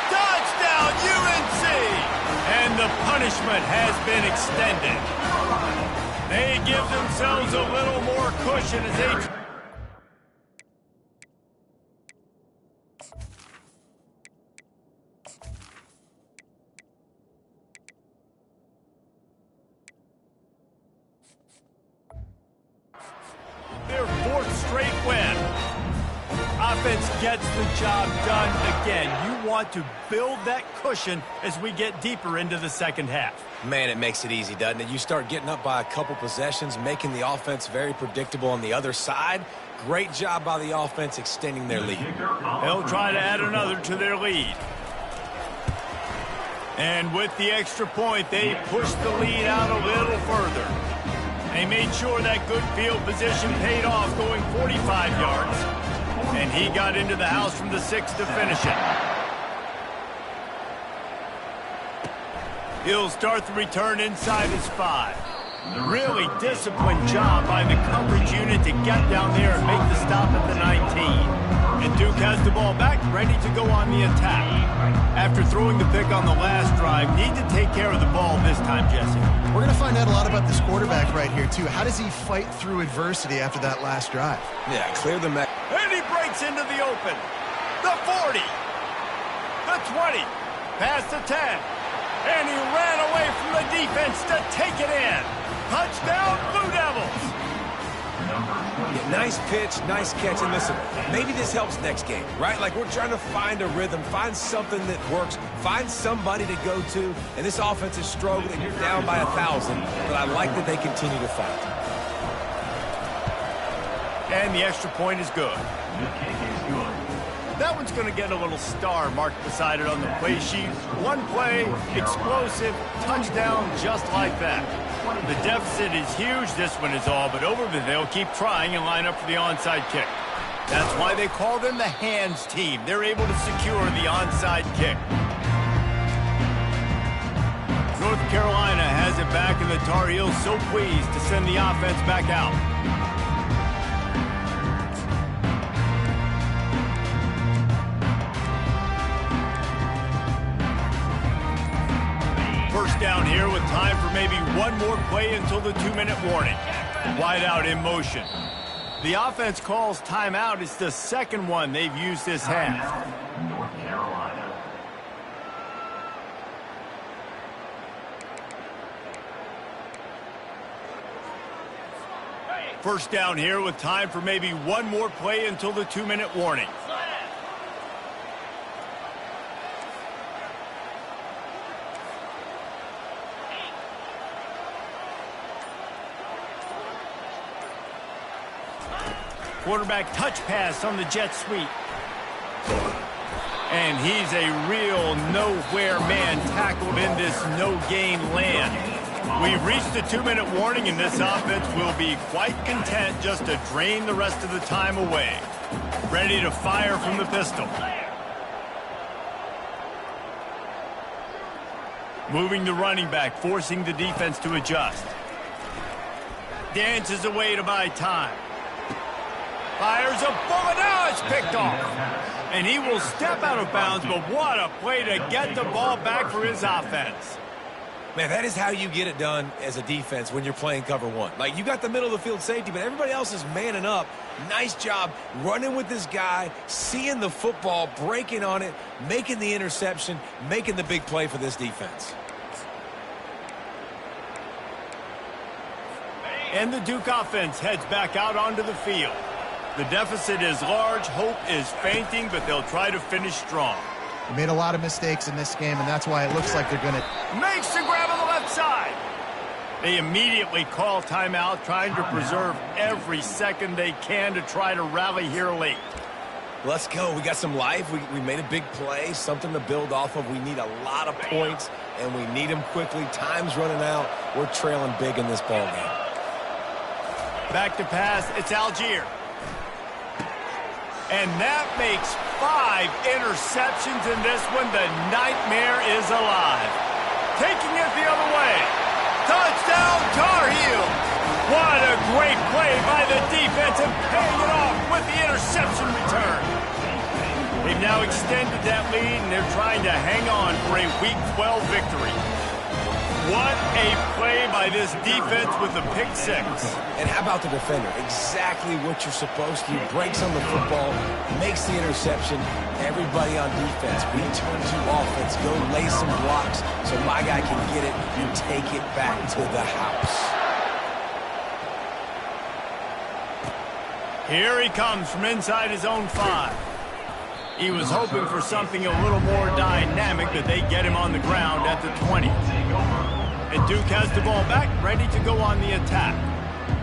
Touchdown, UNC! And the punishment has been extended. They give themselves a little more cushion as they... Their 4th straight win. Offense gets the job done again. You want to build that cushion as we get deeper into the second half. Man, it makes it easy, doesn't it? You start getting up by a couple possessions, making the offense very predictable on the other side. Great job by the offense extending their lead. They'll try to add another to their lead. And with the extra point, they push the lead out a little further. They made sure that good field position paid off, going 45 yards. And he got into the house from the 6 to finish it. He'll start the return inside his 5. Really disciplined job by the coverage unit to get down there and make the stop at the 19. And Duke has the ball back, ready to go on the attack. After throwing the pick on the last drive, need to take care of the ball this time, Jesse. We're going to find out a lot about this quarterback right here, too. How does he fight through adversity after that last drive? Yeah, clear the mat. And he breaks into the open. The 40. The 20. Past the 10. And he ran away from the defense to take it in. Touchdown, Blue Devils. Yeah, nice pitch, nice catch. And listen, maybe this helps next game, right? Like we're trying to find a rhythm, find something that works, find somebody to go to. And this offense is struggling. You're down by 1,000, but I like that they continue to fight. And the extra point is good. The kick is good. That one's going to get a little star marked beside it on the play sheet. One play, explosive, touchdown, just like that. The deficit is huge. This one is all but over, but they'll keep trying and line up for the onside kick. That's why they call them the hands team. They're able to secure the onside kick. North Carolina has it back, and the Tar Heels so pleased to send the offense back out. First down here with time for maybe one more play until the 2-minute warning. Wide out in motion. The offense calls timeout. It's the second one they've used this half. North Carolina. First down here with time for maybe one more play until the 2-minute warning. Quarterback touch pass on the jet sweep. And he's a real nowhere man tackled in this no-gain land. We've reached the 2-minute warning, and this offense will be quite content just to drain the rest of the time away. Ready to fire from the pistol. Moving the running back, forcing the defense to adjust. Dances away to buy time. Fires a bullet. Now it's picked off. And he will step out of bounds, but what a play to get the ball back for his offense. Man, that is how you get it done as a defense when you're playing cover one. Like, you got the middle of the field safety, but everybody else is manning up. Nice job running with this guy, seeing the football, breaking on it, making the interception, making the big play for this defense. And the Duke offense heads back out onto the field. The deficit is large, hope is fainting, but they'll try to finish strong. They made a lot of mistakes in this game, and that's why it looks like they're going to... Makes the grab on the left side. They immediately call timeout, trying to preserve every second they can to try to rally here late. Let's go. We got some life. We made a big play, something to build off of. We need a lot of points, and we need them quickly. Time's running out. We're trailing big in this ball game. Back to pass. It's Algier. And that makes 5 interceptions in this one. The nightmare is alive. Taking it the other way. Touchdown, Tar Heels. What a great play by the defense and paying it off with the interception return. They've now extended that lead, and they're trying to hang on for a Week 12 victory. What a play by this defense with the pick six. And how about the defender? Exactly what you're supposed to. Breaks on the football, makes the interception. Everybody on defense, we turn to offense. Go lay some blocks so my guy can get it and take it back to the house. Here he comes from inside his own 5. He was hoping for something a little more dynamic, but they get him on the ground at the 20. And Duke has the ball back, ready to go on the attack.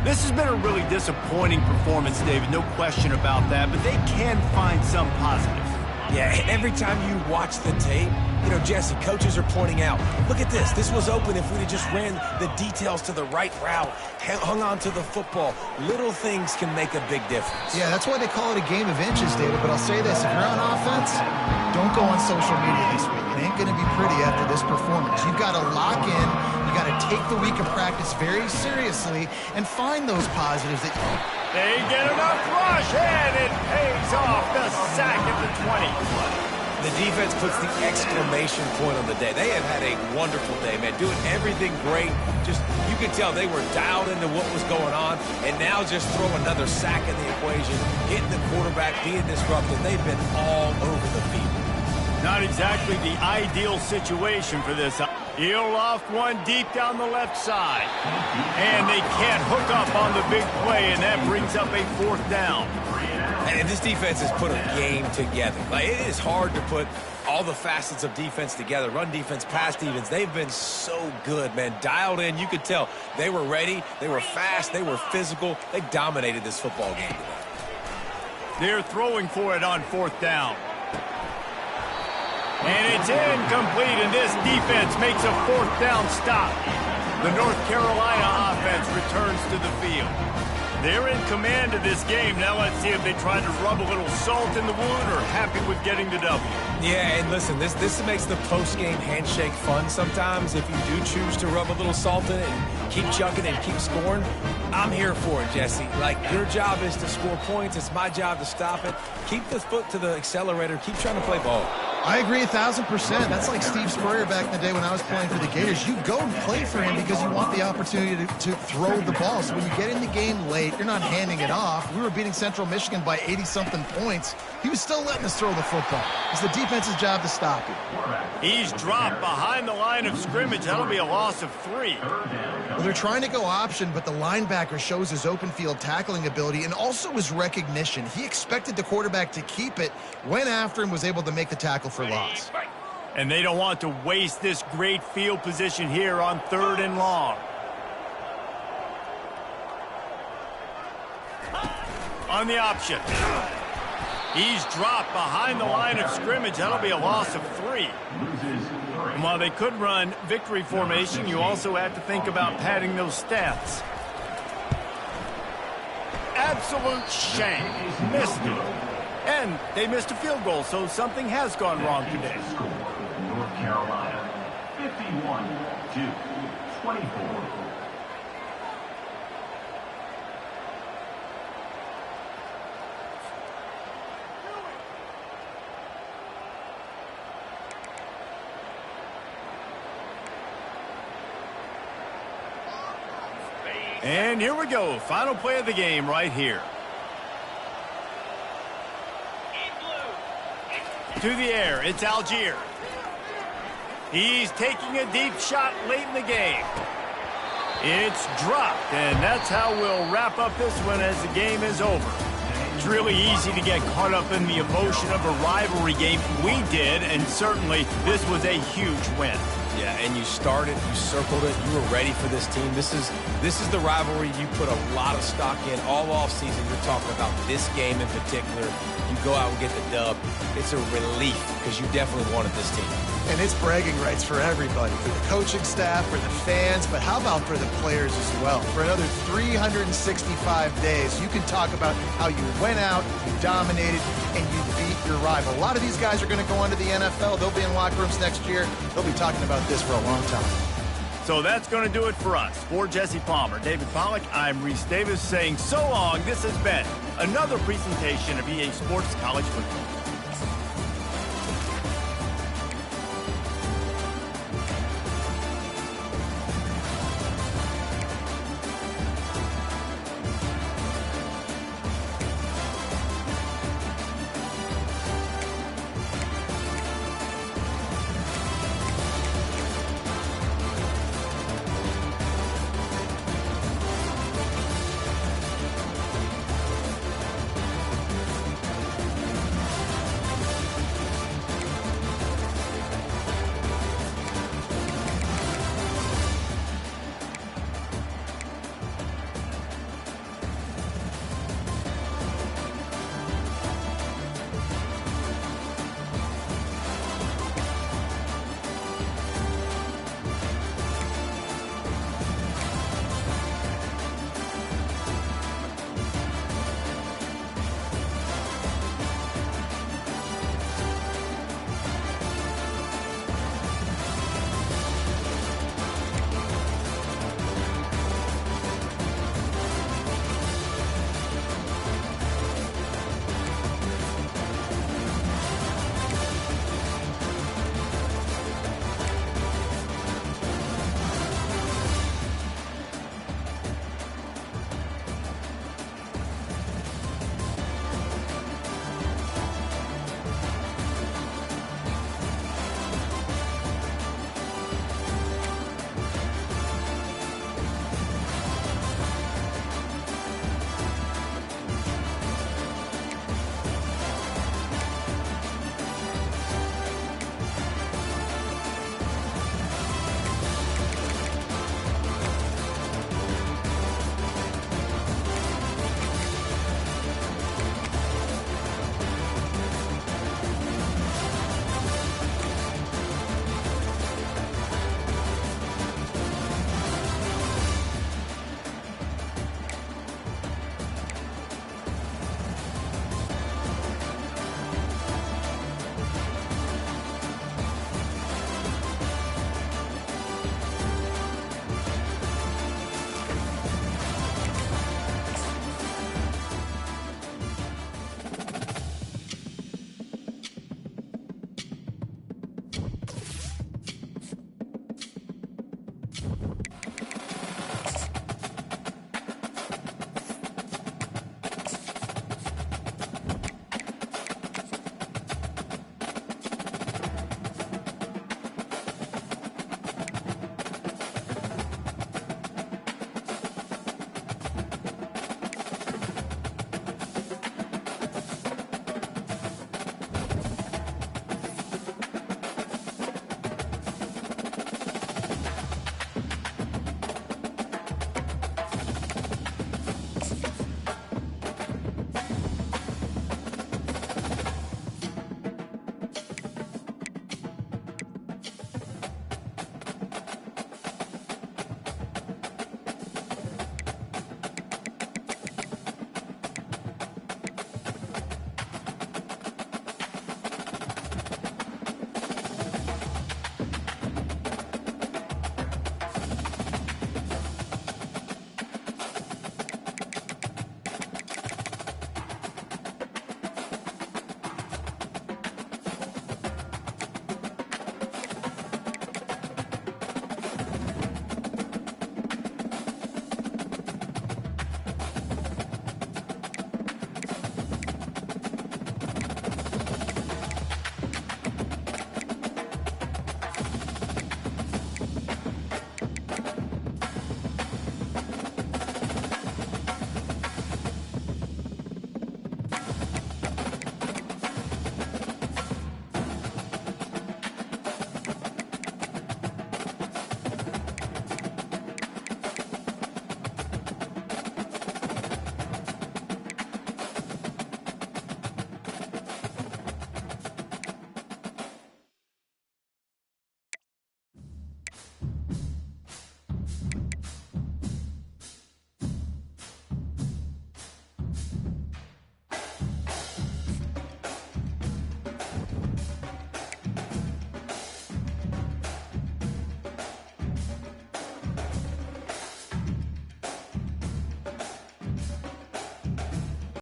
This has been a really disappointing performance, David, no question about that, but they can find some positives. Yeah, every time you watch the tape, you know, Jesse, coaches are pointing out, look at this. This was open if we'd have just ran the details to the right route, hung on to the football. Little things can make a big difference. Yeah, that's why they call it a game of inches, David. But I'll say this, if you're on offense, don't go on social media this week. It ain't going to be pretty after this performance. You've got to lock in. You got to take the week of practice very seriously and find those positives that They get enough rush, and it pays off. The sack at the 20. The defense puts the exclamation point on the day. They have had a wonderful day, man. Doing everything great. Just, you could tell they were dialed into what was going on, and now just throw another sack in the equation, hitting the quarterback, being disruptive. They've been all over the field. Not exactly the ideal situation for this. He'll loft one deep down the left side. And they can't hook up on the big play, and that brings up a 4th down. And this defense has put a game together. Like, it is hard to put all the facets of defense together. Run defense, pass defense. They've been so good, man. Dialed in. You could tell they were ready. They were fast. They were physical. They dominated this football game today. They're throwing for it on 4th down. And it's incomplete, and this defense makes a 4th down stop. The North Carolina offense returns to the field. They're in command of this game. Now let's see if they try to rub a little salt in the wound or happy with getting the W. Yeah, and listen, this makes the post-game handshake fun sometimes. If you do choose to rub a little salt in it and keep chucking and keep scoring, I'm here for it, Jesse. Like, your job is to score points. It's my job to stop it. Keep the foot to the accelerator. Keep trying to play ball. I agree 1,000%. That's like Steve Spurrier back in the day when I was playing for the Gators. You go and play for him because you want the opportunity to throw the ball. So when you get in the game late, you're not handing it off. We were beating Central Michigan by 80-something points. He was still letting us throw the football. It's the defense's job to stop it. He's dropped behind the line of scrimmage. That'll be a loss of 3. Well, they're trying to go option, but the linebacker shows his open field tackling ability and also his recognition. He expected the quarterback to keep it, went after him, was able to make the tackle for loss. And they don't want to waste this great field position here on 3rd and long. On the option. He's dropped behind the line of scrimmage. That'll be a loss of 3. And while they could run victory formation, you also have to think about padding those stats. Absolute shame. Missed it. And they missed a field goal, so something has gone wrong today. North Carolina, 51-24. And here we go. Final play of the game right here. To the air, it's Algier. He's taking a deep shot late in the game. It's dropped, and that's how we'll wrap up this one as the game is over. It's really easy to get caught up in the emotion of a rivalry game. We did, and certainly this was a huge win. Yeah, and you started, you circled it, you were ready for this team. This is the rivalry you put a lot of stock in all offseason. You're talking about this game in particular. You go out and get the dub. It's a relief because you definitely wanted this team. And it's bragging rights for everybody, for the coaching staff, for the fans, but how about for the players as well? For another 365 days, you can talk about how you went out, you dominated, and you beat your rival. A lot of these guys are going to go on to the NFL. They'll be in locker rooms next year. They'll be talking about this for a long time. So that's going to do it for us. For Jesse Palmer, David Pollack, I'm Reese Davis saying so long. This has been another presentation of EA Sports College Football.